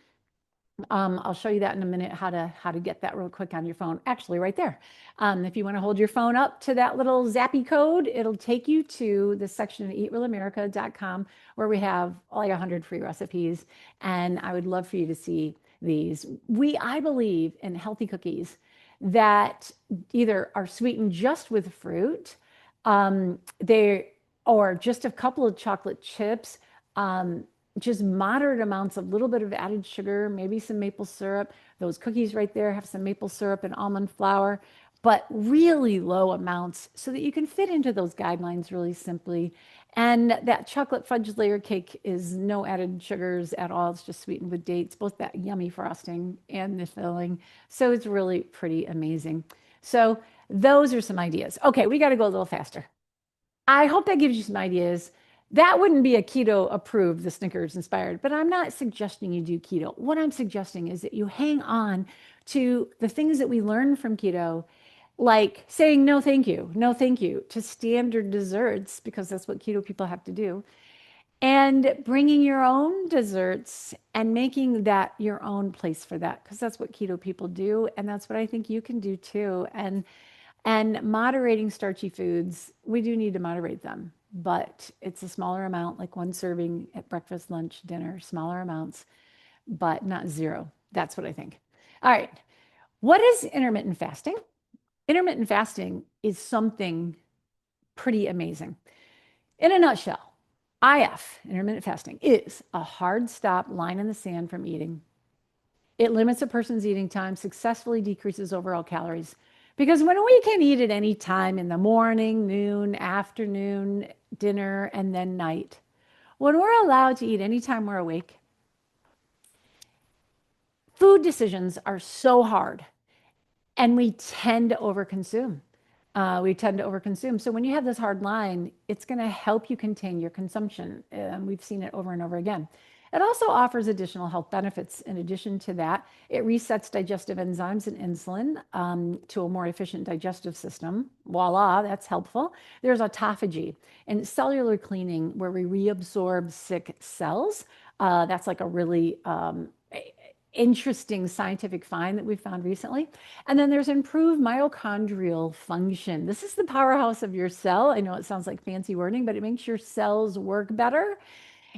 I'll show you that in a minute how to get that real quick on your phone. Actually, right there. If you want to hold your phone up to that little zappy code, it'll take you to the section at eatrealamerica.com where we have like 100 free recipes. And I would love for you to see these. I believe in healthy cookies that either are sweetened just with fruit, they or just a couple of chocolate chips. Just moderate amounts of little bit of added sugar, maybe some maple syrup. Those cookies right there have some maple syrup and almond flour, but really low amounts so that you can fit into those guidelines really simply. And that chocolate fudge layer cake is no added sugars at all. It's just sweetened with dates, both that yummy frosting and the filling. So it's really pretty amazing. So those are some ideas. Okay, we got to go a little faster. I hope that gives you some ideas. That wouldn't be a keto approved, the Snickers inspired, but I'm not suggesting you do keto. What I'm suggesting is that you hang on to the things that we learn from keto, like saying no thank you to standard desserts, because that's what keto people have to do, and bringing your own desserts and making that your own place for that, because that's what keto people do. And that's what I think you can do too. And moderating starchy foods, we do need to moderate them, but it's a smaller amount, like one serving at breakfast, lunch, dinner, smaller amounts, but not zero. That's what I think. All right. What is intermittent fasting? Intermittent fasting is something pretty amazing. In a nutshell, IF, intermittent fasting, is a hard stop line in the sand from eating. It limits a person's eating time, successfully decreases overall calories. Because when we can eat at any time in the morning, noon, afternoon, dinner, and then night, when we're allowed to eat anytime we're awake, food decisions are so hard and we tend to overconsume. So when you have this hard line, it's going to help you contain your consumption. We've seen it over and over again. It also offers additional health benefits. In addition to that, it resets digestive enzymes and insulin to a more efficient digestive system. Voila, that's helpful. There's autophagy and cellular cleaning where we reabsorb sick cells. That's like a really interesting scientific find that we found recently. And then there's improved mitochondrial function. This is the powerhouse of your cell. I know it sounds like fancy wording, but it makes your cells work better.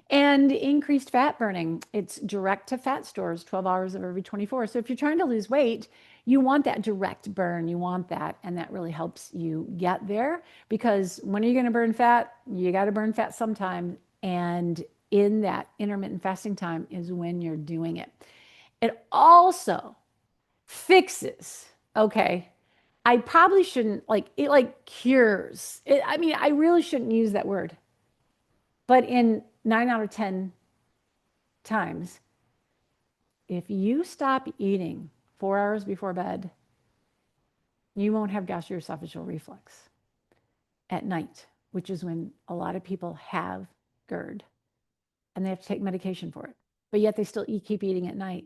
And increased fat burning. It's direct to fat stores, 12 hours of every 24. So if you're trying to lose weight, you want that direct burn. You want that. And that really helps you get there, because when are you going to burn fat? You got to burn fat sometime. And in that intermittent fasting time is when you're doing it. It also fixes, okay. I probably shouldn't like cures. I mean, I really shouldn't use that word. But in 9 out of 10 times, if you stop eating 4 hours before bed, you won't have gastroesophageal reflux at night, which is when a lot of people have GERD and they have to take medication for it. But yet they still keep eating at night.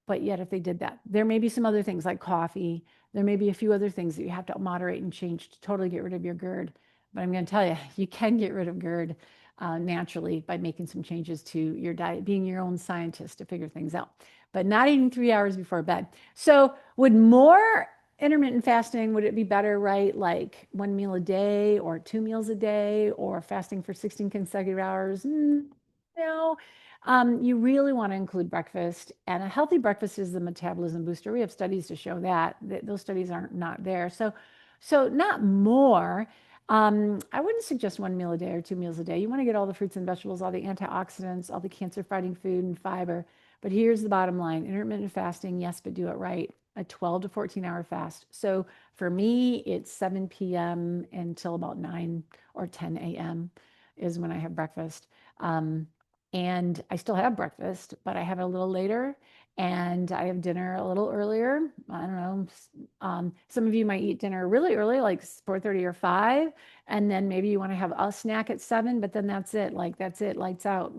But yet, if they did that, there may be some other things like coffee. There may be a few other things that you have to moderate and change to totally get rid of your GERD. But I'm going to tell you, you can get rid of GERD naturally by making some changes to your diet, being your own scientist to figure things out, but not eating 3 hours before bed. So, would more intermittent fasting, would it be better, right? Like one meal a day or 2 meals a day or fasting for 16 consecutive hours? No. You really want to include breakfast, and a healthy breakfast is the metabolism booster. We have studies to show that those studies aren't not there. So not more. I wouldn't suggest one meal a day or two meals a day. You want to get all the fruits and vegetables, all the antioxidants, all the cancer-fighting food and fiber. But here's the bottom line: intermittent fasting, yes, but do it right. A 12 to 14-hour fast. So for me, it's 7 p.m. until about 9 or 10 a.m. is when I have breakfast. Um, and I still have breakfast, but I have it a little later, and I have dinner a little earlier. I don't know. Some of you might eat dinner really early, like 4:30 or 5, and then maybe you want to have a snack at 7, but then that's it. Like that's it, lights out.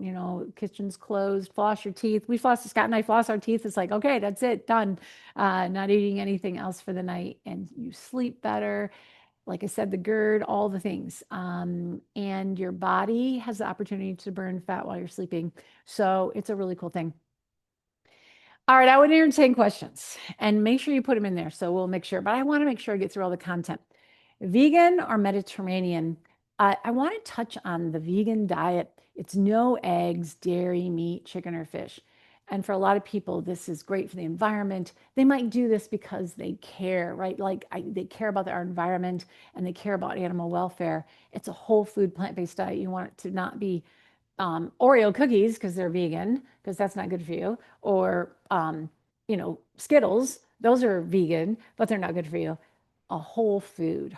Kitchen's closed. Floss your teeth. Scott and I floss our teeth. It's like, okay, that's it, done. Not eating anything else for the night, and you sleep better, like I said, the GERD, all the things. And your body has the opportunity to burn fat while you're sleeping. So it's a really cool thing. All right, I would entertain questions and make sure you put them in there. So we'll make sure, but I want to make sure I get through all the content. Vegan or Mediterranean? I want to touch on the vegan diet. It's no eggs, dairy, meat, chicken, or fish. And for a lot of people, this is great for the environment. They might do this because they care, right? They care about our environment and they care about animal welfare. It's a whole food plant-based diet. You want it to not be Oreo cookies because they're vegan, because that's not good for you, or Skittles. Those are vegan, but they're not good for you. A whole food,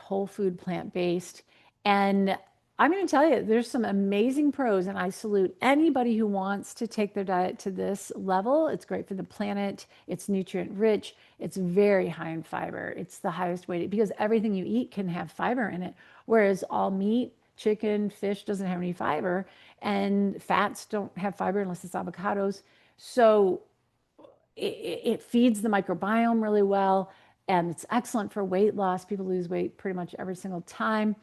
plant-based. And I'm going to tell you, there's some amazing pros, and I salute anybody who wants to take their diet to this level. It's great for the planet. It's nutrient rich. It's very high in fiber. It's the highest weighted because everything you eat can have fiber in it, whereas all meat, chicken, fish doesn't have any fiber, and fats don't have fiber unless it's avocados. So it feeds the microbiome really well, and it's excellent for weight loss. People lose weight pretty much every single time.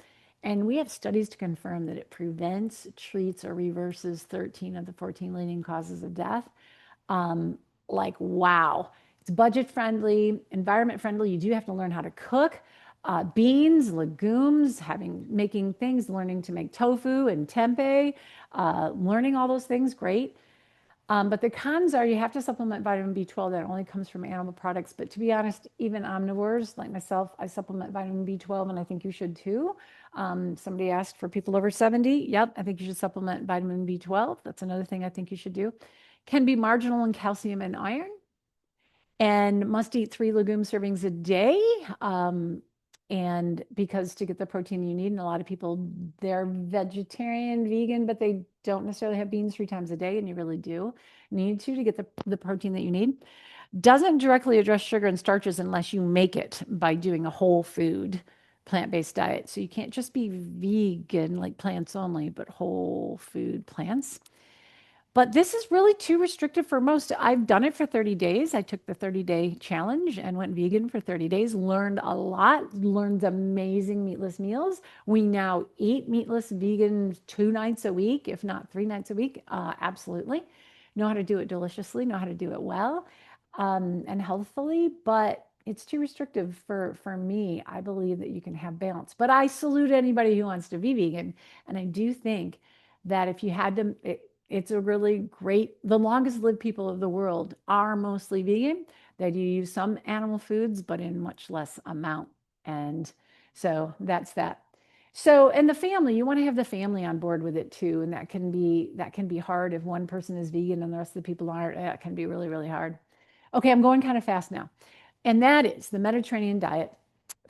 And we have studies to confirm that it prevents, treats, or reverses 13 of the 14 leading causes of death. Um, wow. It's budget friendly, environment friendly. You do have to learn how to cook. Beans, legumes, making things, learning to make tofu and tempeh, learning all those things, great. But the cons are you have to supplement vitamin B12 that only comes from animal products. But to be honest, even omnivores like myself, I supplement vitamin B12, and I think you should too. Somebody asked for people over 70. Yep, I think you should supplement vitamin B12. That's another thing I think you should do. Can be marginal in calcium and iron, and must eat 3 legume servings a day. And because to get the protein you need, and a lot of people, they're vegetarian, vegan, but they don't necessarily have beans 3 times a day, and you really do need to get the protein that you need. Doesn't directly address sugar and starches unless you make it by doing a whole food plant-based diet. So you can't just be vegan, like plants only, but whole food plants. But this is really too restrictive for most. I've done it for 30 days. I took the 30-day challenge and went vegan for 30 days, learned a lot, learned amazing meatless meals. We now eat meatless vegan 2 nights a week, if not 3 nights a week. Absolutely. Know how to do it deliciously, know how to do it well, and healthfully, but it's too restrictive for me. I believe that you can have balance. But I salute anybody who wants to be vegan. And I do think that if you had to, it's a really great, the longest lived people of the world are mostly vegan. They do use some animal foods, but in much less amount. And so that's that. So, and the family, you want to have the family on board with it too. And that can be hard if one person is vegan and the rest of the people aren't. That can be really, really hard. Okay, I'm going kind of fast now. And that is the Mediterranean diet.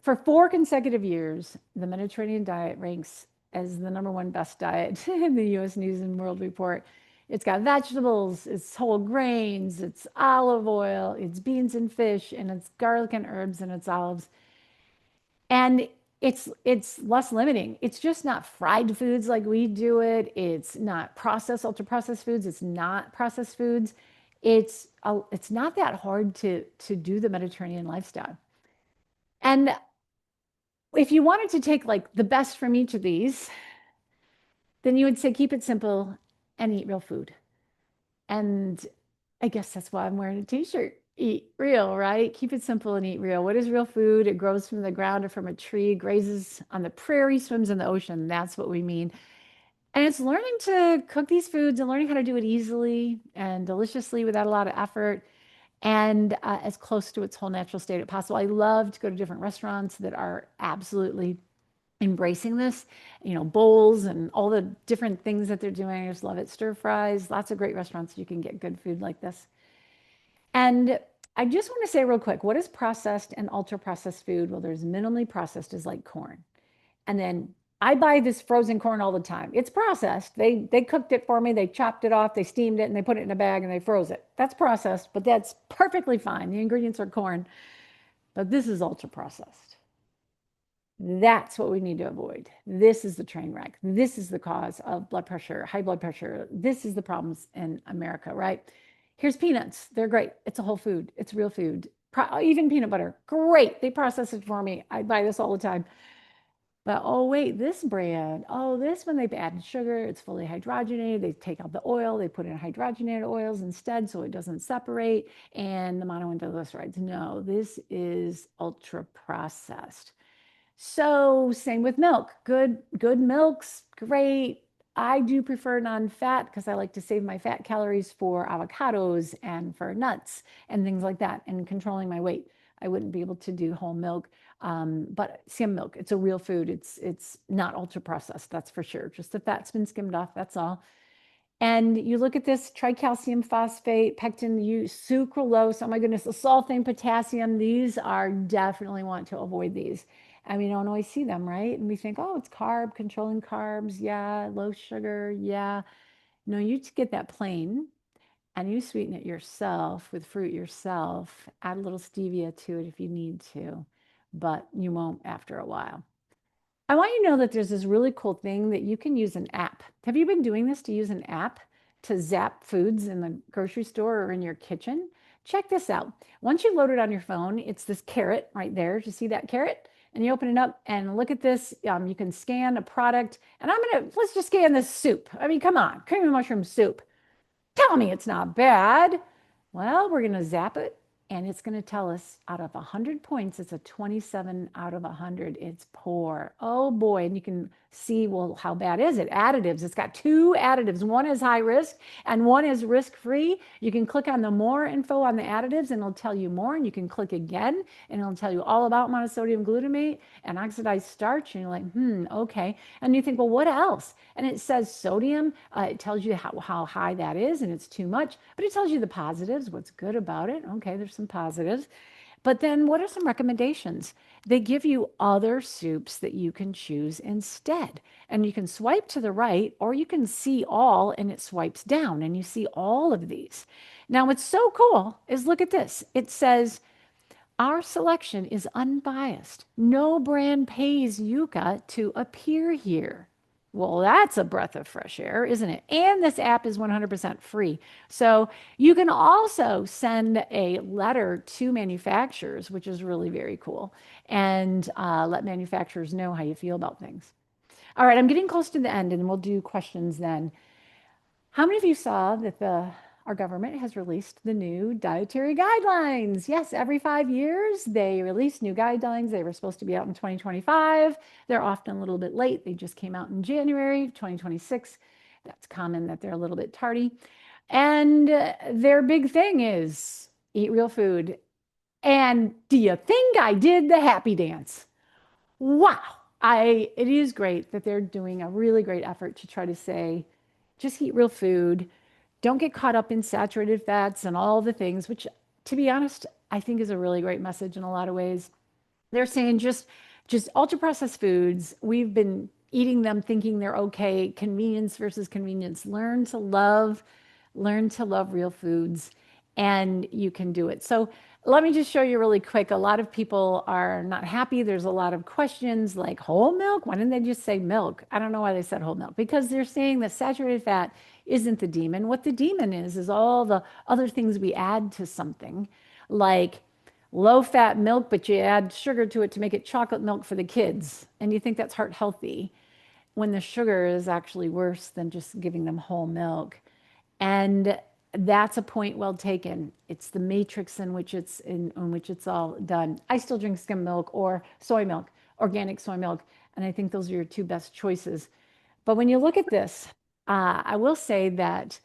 For 4 consecutive years, the Mediterranean diet ranks as the #1 best diet in the US News and World Report. It's got vegetables, it's whole grains, it's olive oil, it's beans and fish, and it's garlic and herbs, and it's olives. And it's less limiting. It's just not fried foods like we do it. It's not processed, ultra processed foods. It's not processed foods. It's not that hard to do the Mediterranean lifestyle. And if you wanted to take like the best from each of these, then you would say keep it simple and eat real food. And I guess that's why I'm wearing a t-shirt. Eat real, right? Keep it simple and eat real. What is real food? It grows from the ground or from a tree, grazes on the prairie, swims in the ocean. That's what we mean. And it's learning to cook these foods and learning how to do it easily and deliciously without a lot of effort and as close to its whole natural state as possible. I love to go to different restaurants that are absolutely embracing this, bowls and all the different things that they're doing. I just love it. Stir fries, lots of great restaurants you can get good food like this. And I just want to say real quick, what is processed and ultra processed food? Well, there's minimally processed is like corn. And then I buy this frozen corn all the time. It's processed. They cooked it for me. They chopped it off, they steamed it, and they put it in a bag and they froze it. That's processed, but that's perfectly fine. The ingredients are corn, but this is ultra processed. That's what we need to avoid. This is the train wreck. This is the cause of blood pressure, high blood pressure. This is the problems in America, right? Here's peanuts. They're great. It's a whole food. It's real food. Even peanut butter. Great. They process it for me. I buy this all the time. But oh, wait, this brand, oh, this one they've added sugar, it's fully hydrogenated. They take out the oil, they put in hydrogenated oils instead so it doesn't separate, and the monoundiglycerides. No, this is ultra processed. So same with milk. Good milks, great. I do prefer non-fat because I like to save my fat calories for avocados and for nuts and things like that and controlling my weight. I wouldn't be able to do whole milk. But skim milk, it's a real food. It's not ultra processed, that's for sure. Just the fat's been skimmed off, that's all. And you look at this tricalcium phosphate, pectin, sucralose, oh my goodness, the sulfate, potassium, these are definitely want to avoid these. And we don't always see them, right? And we think, oh, it's carb, controlling carbs, yeah, low sugar, yeah. No, you get that plain and you sweeten it yourself with fruit yourself. Add a little stevia to it if you need to, but you won't after a while. I want you to know that there's this really cool thing that you can use an app. Have you been doing this to use an app to zap foods in the grocery store or in your kitchen? Check this out. Once you load it on your phone, it's this carrot right there. Do you see that carrot? And you open it up and look at this. You can scan a product. And let's just scan this soup. I mean, come on, creamy mushroom soup. Tell me it's not bad. Well, we're going to zap it and it's going to tell us out of 100 points, it's a 27 out of 100. It's poor. Oh boy. And you can see, well, how bad is it? Additives. It's got two additives. One is high risk and one is risk free. You can click on the more info on the additives and it'll tell you more. And you can click again and it'll tell you all about monosodium glutamate and oxidized starch. And you're like, okay. And you think, well, what else? And it says sodium. It tells you how high that is and it's too much, but it tells you the positives, what's good about it. Okay, there's some positives. But then what are some recommendations? They give you other soups that you can choose instead. And you can swipe to the right or you can see all and it swipes down and you see all of these. Now, what's so cool is look at this. It says, our selection is unbiased. No brand pays Yuka to appear here. Well, that's a breath of fresh air, isn't it? And this app is 100% free. So you can also send a letter to manufacturers, which is really very cool, and let manufacturers know how you feel about things. All right, I'm getting close to the end, and we'll do questions then. How many of you saw that our government has released the new dietary guidelines? Yes, every 5 years they release new guidelines. They were supposed to be out in 2025. They're often a little bit late. They just came out in January 2026. That's common that they're a little bit tardy. And their big thing is eat real food. And do you think I did the happy dance? Wow. It is great that they're doing a really great effort to try to say, just eat real food. Don't get caught up in saturated fats and all the things, which to be honest, I think is a really great message in a lot of ways. They're saying just ultra processed foods. We've been eating them thinking they're okay. Convenience versus convenience. Learn to love real foods and you can do it. So let me just show you really quick. A lot of people are not happy. There's a lot of questions like whole milk. Why didn't they just say milk? I don't know why they said whole milk because they're saying that saturated fat isn't the demon. What the demon is all the other things we add to something like low fat milk, but you add sugar to it to make it chocolate milk for the kids. And you think that's heart healthy when the sugar is actually worse than just giving them whole milk. And that's a point well taken. It's the matrix in which it's all done. I still drink skim milk or soy milk, organic soy milk, and I think those are your two best choices. But when you look at this, I will say that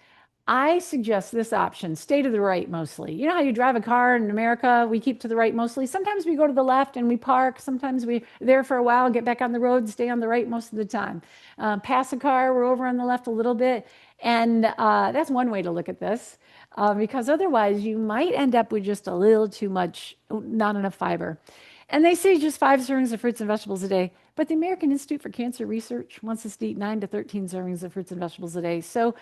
I suggest this option, stay to the right mostly. You know how you drive a car in America, we keep to the right mostly. Sometimes we go to the left and we park. Sometimes we're there for a while, get back on the road, stay on the right most of the time. Pass a car, we're over on the left a little bit. And that's one way to look at this, because otherwise you might end up with just a little too much, not enough fiber. And they say just 5 servings of fruits and vegetables a day. But the American Institute for Cancer Research wants us to eat 9 to 13 servings of fruits and vegetables a day. So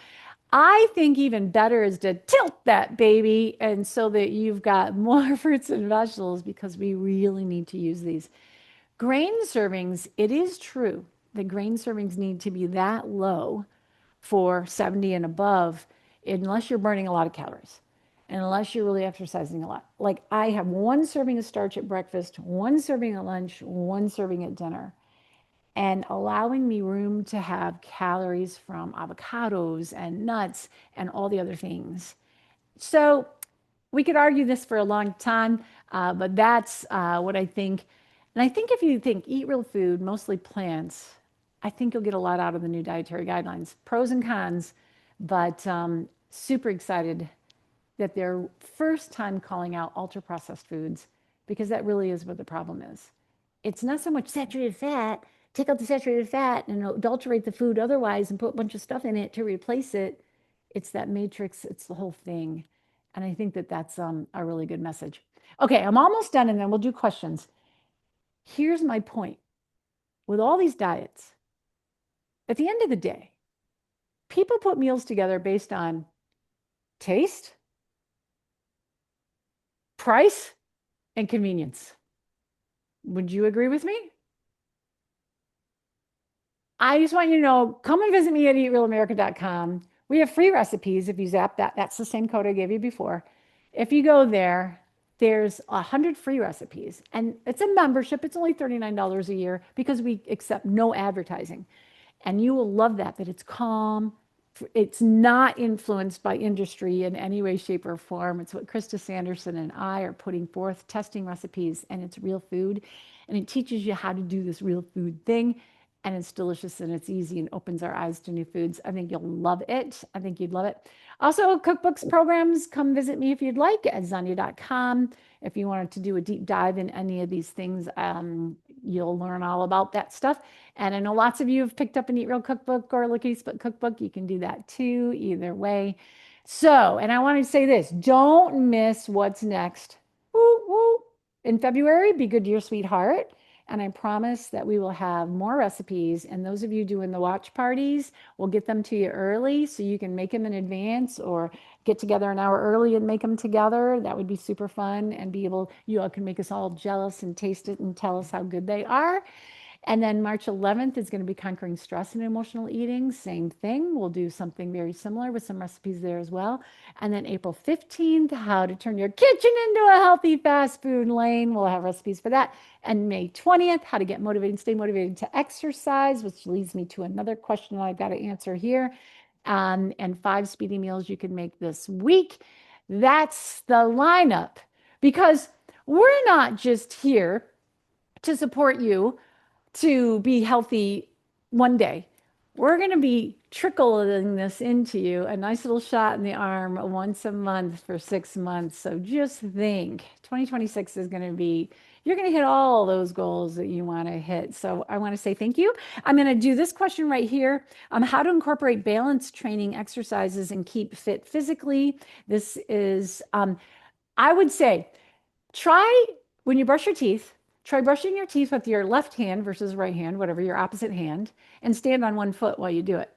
I think even better is to tilt that baby and so that you've got more fruits and vegetables because we really need to use these. Grain servings, it is true that grain servings need to be that low for 70 and above, unless you're burning a lot of calories and unless you're really exercising a lot. Like I have 1 serving of starch at breakfast, 1 serving at lunch, 1 serving at dinner, and allowing me room to have calories from avocados and nuts and all the other things. So we could argue this for a long time, but that's what I think. And I think if you think eat real food, mostly plants, I think you'll get a lot out of the new dietary guidelines. Pros and cons, but super excited that they're first time calling out ultra processed foods because that really is what the problem is. It's not so much saturated fat, take out the saturated fat and adulterate the food otherwise and put a bunch of stuff in it to replace it. It's that matrix, it's the whole thing. And I think that that's a really good message. Okay, I'm almost done and then we'll do questions. Here's my point with all these diets, at the end of the day, people put meals together based on taste, price, and convenience. Would you agree with me? I just want you to know, come and visit me at eatrealamerica.com. We have free recipes if you zap that. That's the same code I gave you before. If you go there, there's 100 free recipes and it's a membership. It's only $39 a year because we accept no advertising. And you will love that it's calm. It's not influenced by industry in any way, shape, or form. It's what Krista Sanderson and I are putting forth, testing recipes, and it's real food. And it teaches you how to do this real food thing. And it's delicious and it's easy and opens our eyes to new foods. I think you'll love it. I think you'd love it. Also, cookbooks, programs, come visit me if you'd like at zanya.com. If you wanted to do a deep dive in any of these things, you'll learn all about that stuff. And I know lots of you have picked up an Eat Real cookbook or a Lickety Split cookbook. You can do that too, either way. So, and I want to say this, don't miss what's next. Woo, woo. In February, Be Good to Your Sweetheart. And I promise that we will have more recipes. And those of you doing the watch parties, we'll get them to you early so you can make them in advance or get together an hour early and make them together. That would be super fun and be able, you all can make us all jealous and taste it and tell us how good they are. And then March 11th is going to be Conquering Stress and Emotional Eating. Same thing. We'll do something very similar with some recipes there as well. And then April 15th, how to turn your kitchen into a healthy fast food lane. We'll have recipes for that. And May 20th, how to get motivated and stay motivated to exercise, which leads me to another question I've got to answer here. And 5 speedy meals you can make this week. That's the lineup because we're not just here to support you to be healthy one day. We're going to be trickling this into you a nice little shot in the arm once a month for 6 months. So just think 2026 is going to be, you're going to hit all those goals that you want to hit. So I want to say thank you. I'm going to do this question right here. How to incorporate balance training exercises and keep fit physically. This is, I would say, try when you brush your teeth, try brushing your teeth with your left hand versus right hand, whatever your opposite hand, and stand on one foot while you do it.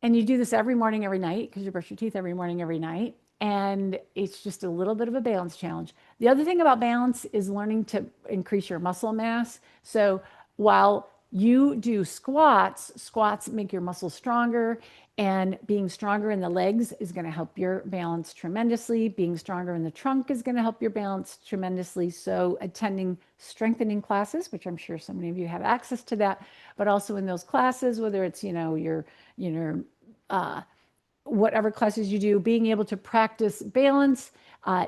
And you do this every morning, every night, because you brush your teeth every morning, every night. And it's just a little bit of a balance challenge. The other thing about balance is learning to increase your muscle mass. So while you do squats, squats make your muscles stronger, and being stronger in the legs is going to help your balance tremendously. Being stronger in the trunk is going to help your balance tremendously. So attending strengthening classes, which I'm sure so many of you have access to that, but also in those classes, whether it's, whatever classes you do, being able to practice balance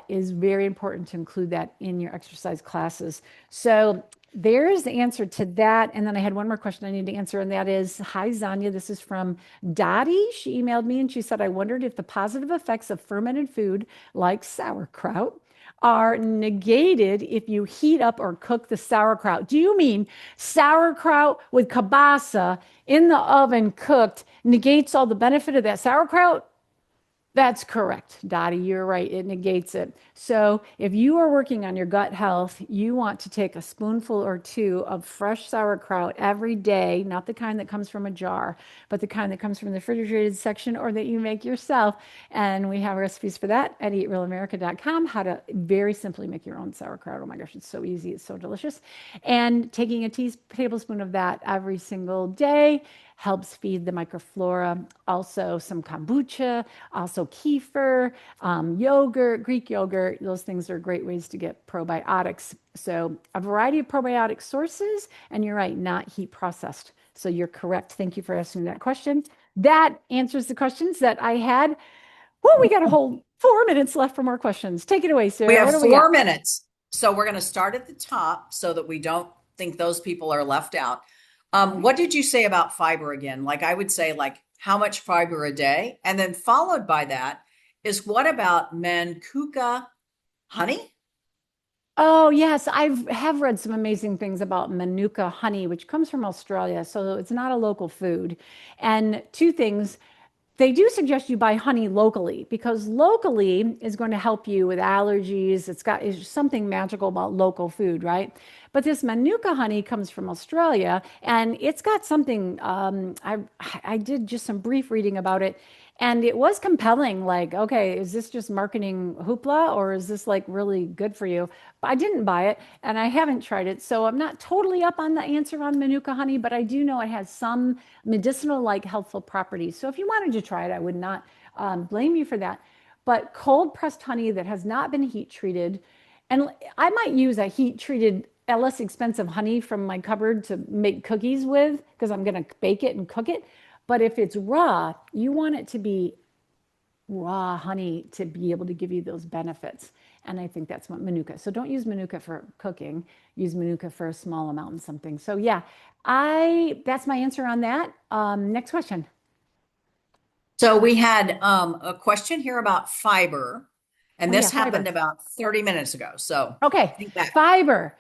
is very important to include that in your exercise classes. So There's the answer to that. And then I had one more question I need to answer, and that is, hi, Zanya. This is from Dottie. She emailed me and she said, I wondered if the positive effects of fermented food like sauerkraut are negated if you heat up or cook the sauerkraut. Do you mean sauerkraut with kielbasa in the oven cooked negates all the benefit of that sauerkraut? That's correct, Dottie. You're right. It negates it. So, if you are working on your gut health, you want to take a spoonful or two of fresh sauerkraut every day, not the kind that comes from a jar, but the kind that comes from the refrigerated section or that you make yourself. And we have recipes for that at eatrealamerica.com, how to very simply make your own sauerkraut. Oh my gosh, it's so easy. It's so delicious. And taking a tablespoon of that every single day helps feed the microflora. Also, some kombucha, also kefir, yogurt, Greek yogurt. Those things are great ways to get probiotics. So, a variety of probiotic sources. And you're right, not heat processed. So, you're correct. Thank you for asking that question. That answers the questions that I had. Well, we got a whole 4 minutes left for more questions. Take it away, We Sarah. What have do we got? 4 minutes. So we're going to start at the top so that we don't think those people are left out. What did you say about fiber again? Like I would say, like how much fiber a day? And then followed by that is what about Manuka honey? Oh, yes, have read some amazing things about Manuka honey, which comes from Australia, so it's not a local food. And two things, they do suggest you buy honey locally because locally is going to help you with allergies. It's something magical about local food, right? But this Manuka honey comes from Australia, and it's got something. I did just some brief reading about it, and it was compelling. Like, okay, is this just marketing hoopla, or is this like really good for you? But I didn't buy it, and I haven't tried it, so I'm not totally up on the answer on Manuka honey. But I do know it has some medicinal like healthful properties. So if you wanted to try it, I would not blame you for that. But cold pressed honey that has not been heat treated, and I might use a heat treated, less expensive honey from my cupboard to make cookies with because I'm going to bake it and cook it. But if it's raw, you want it to be raw honey to be able to give you those benefits. And I think that's what Manuka. So don't use Manuka for cooking. Use Manuka for a small amount and something. So yeah, I that's my answer on that. Next question. So we had a question here about fiber, and Oh yeah, this happened fiber. about 30 minutes ago. So Okay, think back. fiber.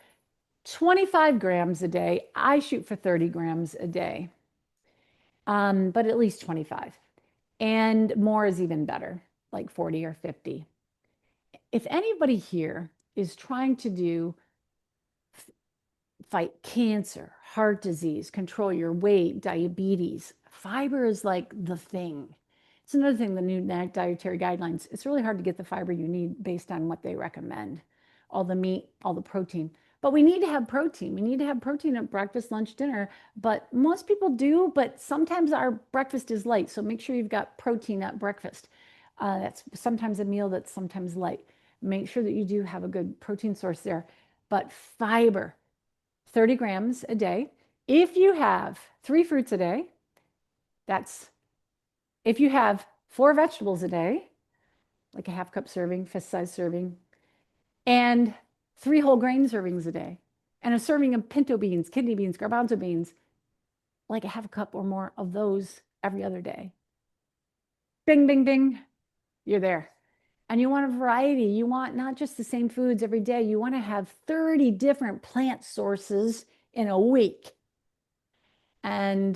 25 grams a day. I shoot for 30 grams a day, but at least 25. And more is even better, like 40 or 50. If anybody here is trying to do fight cancer, heart disease, control your weight, diabetes. Fiber is like the thing. It's another thing, the new dietary guidelines. It's really hard to get the fiber you need based on what they recommend. All the meat, all the protein. But we need to have protein. We need to have protein at breakfast, lunch, dinner. But most people do, but sometimes our breakfast is light. So make sure you've got protein at breakfast. That's sometimes a meal that's sometimes light. Make sure that you do have a good protein source there. But fiber, 30 grams a day. If you have 3 fruits a day, that's if you have 4 vegetables a day, like a half cup serving, fist size serving, and 3 whole grain servings a day, and a serving of pinto beans, kidney beans, garbanzo beans, like a half a cup or more of those every other day. Bing, bing, bing, you're there. And you want a variety. You want not just the same foods every day. You want to have 30 different plant sources in a week. And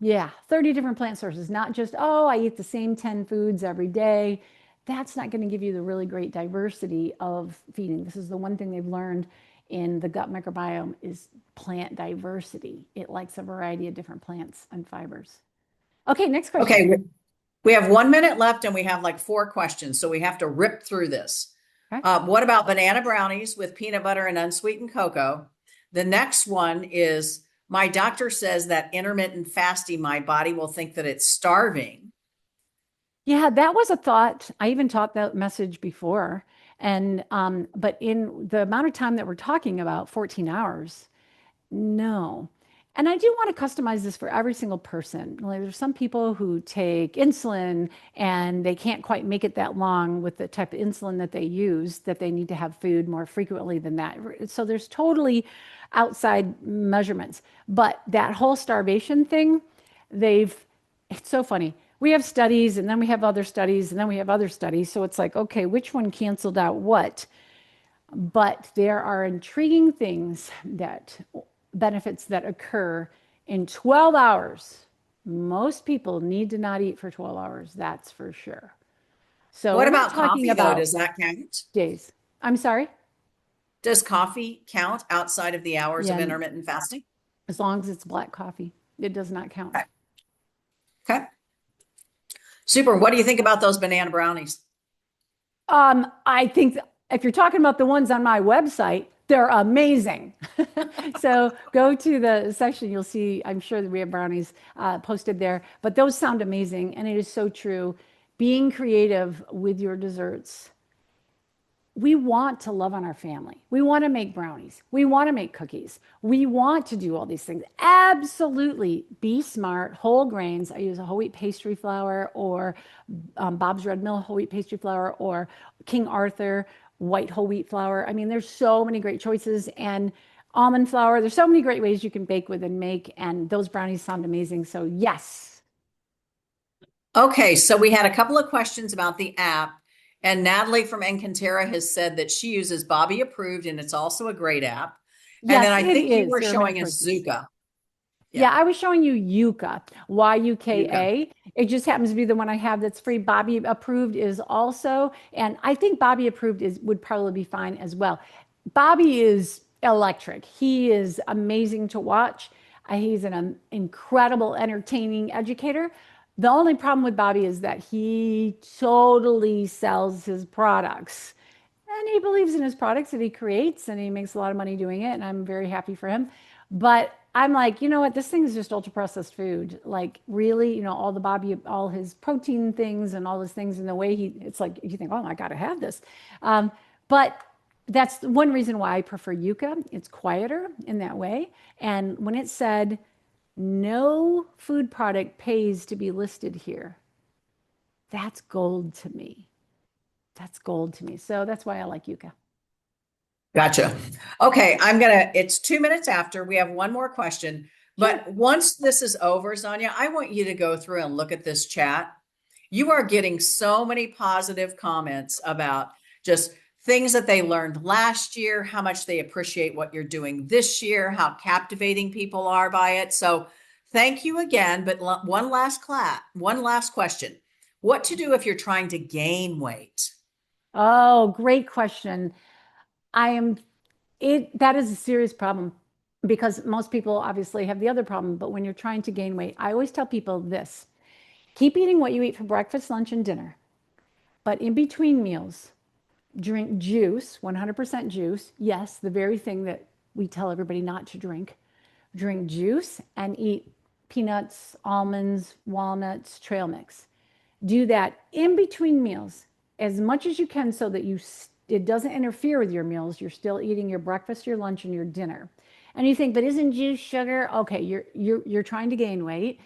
yeah, 30 different plant sources, not just, oh, I eat the same 10 foods every day. That's not going to give you the really great diversity of feeding. This is the one thing they've learned in the gut microbiome is plant diversity. It likes a variety of different plants and fibers. Okay, next question. Okay, we have 1 minute left and we have like 4 questions, so we have to rip through this. Okay. What about banana brownies with peanut butter and unsweetened cocoa? The next one is my doctor says that intermittent fasting, my body will think that it's starving. Yeah, that was a thought. I even taught that message before. And but in the amount of time that we're talking about, 14 hours, no. And I do want to customize this for every single person. Like there's some people who take insulin and they can't quite make it that long with the type of insulin that they use, that they need to have food more frequently than that. So there's totally outside measurements. But that whole starvation thing, they've, it's so funny. We have studies and then we have other studies and then we have other studies. So it's like, okay, which one canceled out what? But there are intriguing things that benefits that occur in 12 hours. Most people need to not eat for 12 hours, that's for sure. So What we're not about talking coffee, though? about Does that count? days. I'm sorry. Does coffee count outside of the hours Yeah, of intermittent fasting? as long as it's black coffee, it does not count. Okay. Okay. Super. What do you think about those banana brownies? I think if you're talking about the ones on my website, they're amazing. So go to the section, you'll see, I'm sure that we have brownies posted there, but those sound amazing. And it is so true. Being creative with your desserts, we want to love on our family. We want to make brownies. We want to make cookies. We want to do all these things. Absolutely be smart. Whole grains. I use a whole wheat pastry flour or Bob's Red Mill whole wheat pastry flour or King Arthur white whole wheat flour. I mean, there's so many great choices and almond flour. There's so many great ways you can bake with and make. And those brownies sound amazing. So yes. Okay, so we had a couple of questions about the app, and Natalie from Encanterra has said that she uses Bobby Approved, and it's also a great app. And then Yes, I it think you is. were There are many showing us choices. Zuka. Yeah, Yeah, I was showing you Yuka, Yuka. Yuka. It just happens to be the one I have that's free. Bobby approved is also, and I think Bobby approved is would probably be fine as well. Bobby is electric. He is amazing to watch. He's an incredible, entertaining educator. The only problem with Bobby is that he totally sells his products. And he believes in his products that he creates and he makes a lot of money doing it. And I'm very happy for him. But I'm like, you know what? This thing is just ultra processed food. Like, really, all the Bobby, all his protein things and all those things and the way it's like, you think, oh, I got to have this. But that's one reason why I prefer Yuka. It's quieter in that way. And when it said, no food product pays to be listed here, that's gold to me. That's gold to me. So that's why I like Yuka. Gotcha. Okay, it's 2 minutes after. We have one more question. Sure. But once this is over, Zanya, I want you to go through and look at this chat. You are getting so many positive comments about just things that they learned last year, how much they appreciate what you're doing this year, how captivating people are by it. So thank you again. But one last question. What to do if you're trying to gain weight? Oh, great question. I am that is a serious problem because most people obviously have the other problem, but when you're trying to gain weight, I always tell people this. Keep eating what you eat for breakfast, lunch, and dinner. But in between meals, drink juice, 100% juice. Yes, the very thing that we tell everybody not to drink. Drink juice and eat peanuts, almonds, walnuts, trail mix. Do that in between meals as much as you can so that it doesn't interfere with your meals. You're still eating your breakfast, your lunch, and your dinner. And you think, but isn't juice sugar? Okay, you're trying to gain weight.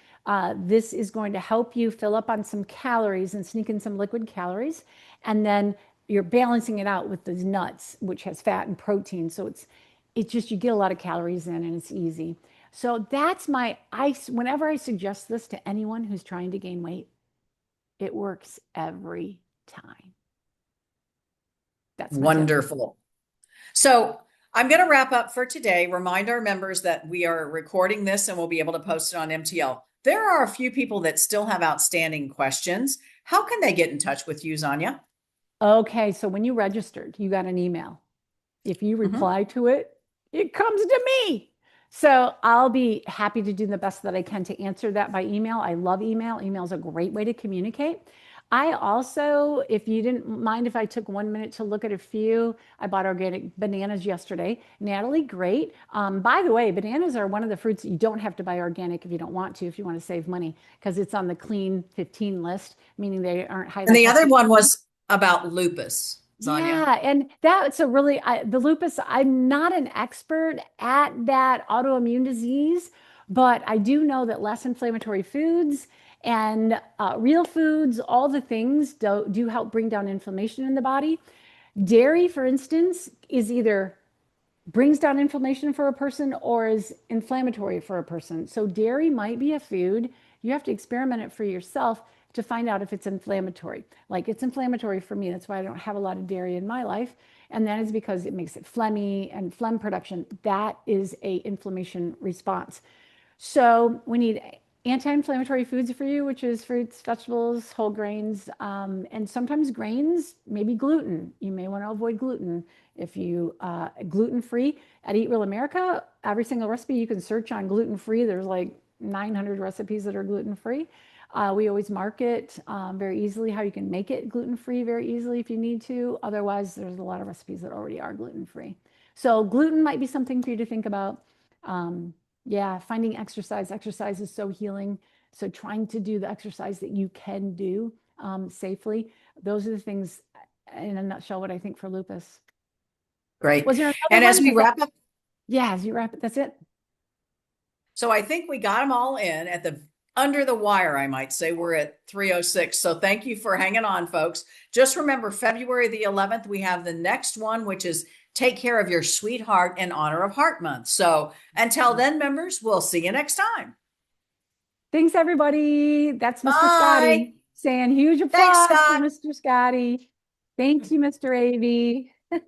This is going to help you fill up on some calories and sneak in some liquid calories, and then you're balancing it out with those nuts, which has fat and protein. So it's just you get a lot of calories in, and it's easy. So that's whenever I suggest this to anyone who's trying to gain weight, it works every time. That's my tip. Wonderful. So I'm going to wrap up for today. Remind our members that we are recording this and we'll be able to post it on MTL. There are a few people that still have outstanding questions. How can they get in touch with you, Zanya? Okay, so when you registered, you got an email. If you Mhm. reply to it, it comes to me. So I'll be happy to do the best that I can to answer that by email. I love email. Email is a great way to communicate. I also, if you didn't mind if I took 1 minute to look at a few, I bought organic bananas yesterday. Natalie, great. By the way, bananas are one of the fruits that you don't have to buy organic if you don't want to, if you want to save money, because it's on the clean 15 list, meaning they aren't And highly the other toxic. one was about lupus, Zanya. Yeah, and that's a really the lupus. I'm not an expert at that autoimmune disease, But I do know that less inflammatory foods and real foods, all the things do help bring down inflammation in the body. Dairy, for instance, is either brings down inflammation for a person or is inflammatory for a person. So dairy might be a food. You have to experiment it for yourself to find out if it's inflammatory. Like it's inflammatory for me. That's why I don't have a lot of dairy in my life. And that is because it makes it phlegmy and phlegm production. That is a inflammation response. So we need anti-inflammatory foods for you, which is fruits, vegetables, whole grains, and sometimes grains, maybe gluten. You may want to avoid gluten. If you gluten-free at Eat Real America, every single recipe you can search on gluten-free. There's like 900 recipes that are gluten-free. We always mark it very easily how you can make it gluten-free very easily if you need to. Otherwise, there's a lot of recipes that already are gluten-free. So gluten might be something for you to think about. Um, yeah, finding exercise. Exercise is so healing. So trying to do the exercise that you can do safely. Those are the things in a nutshell what I think for lupus. Great. Was there another And one? as we Because wrap up, yeah, as you wrap it, that's it. so I think we got them all in at the under the wire, I might say. We're at 3:06. So thank you for hanging on, folks. Just remember, February the 11th, we have the next one, which is Take Care of Your Sweetheart in honor of Heart Month. So until then, members, we'll see you next time. Thanks, everybody. That's Mr. Bye. Scotty saying huge Thanks, applause for Scott. Mr. Scotty. Thank you, Mr. AV.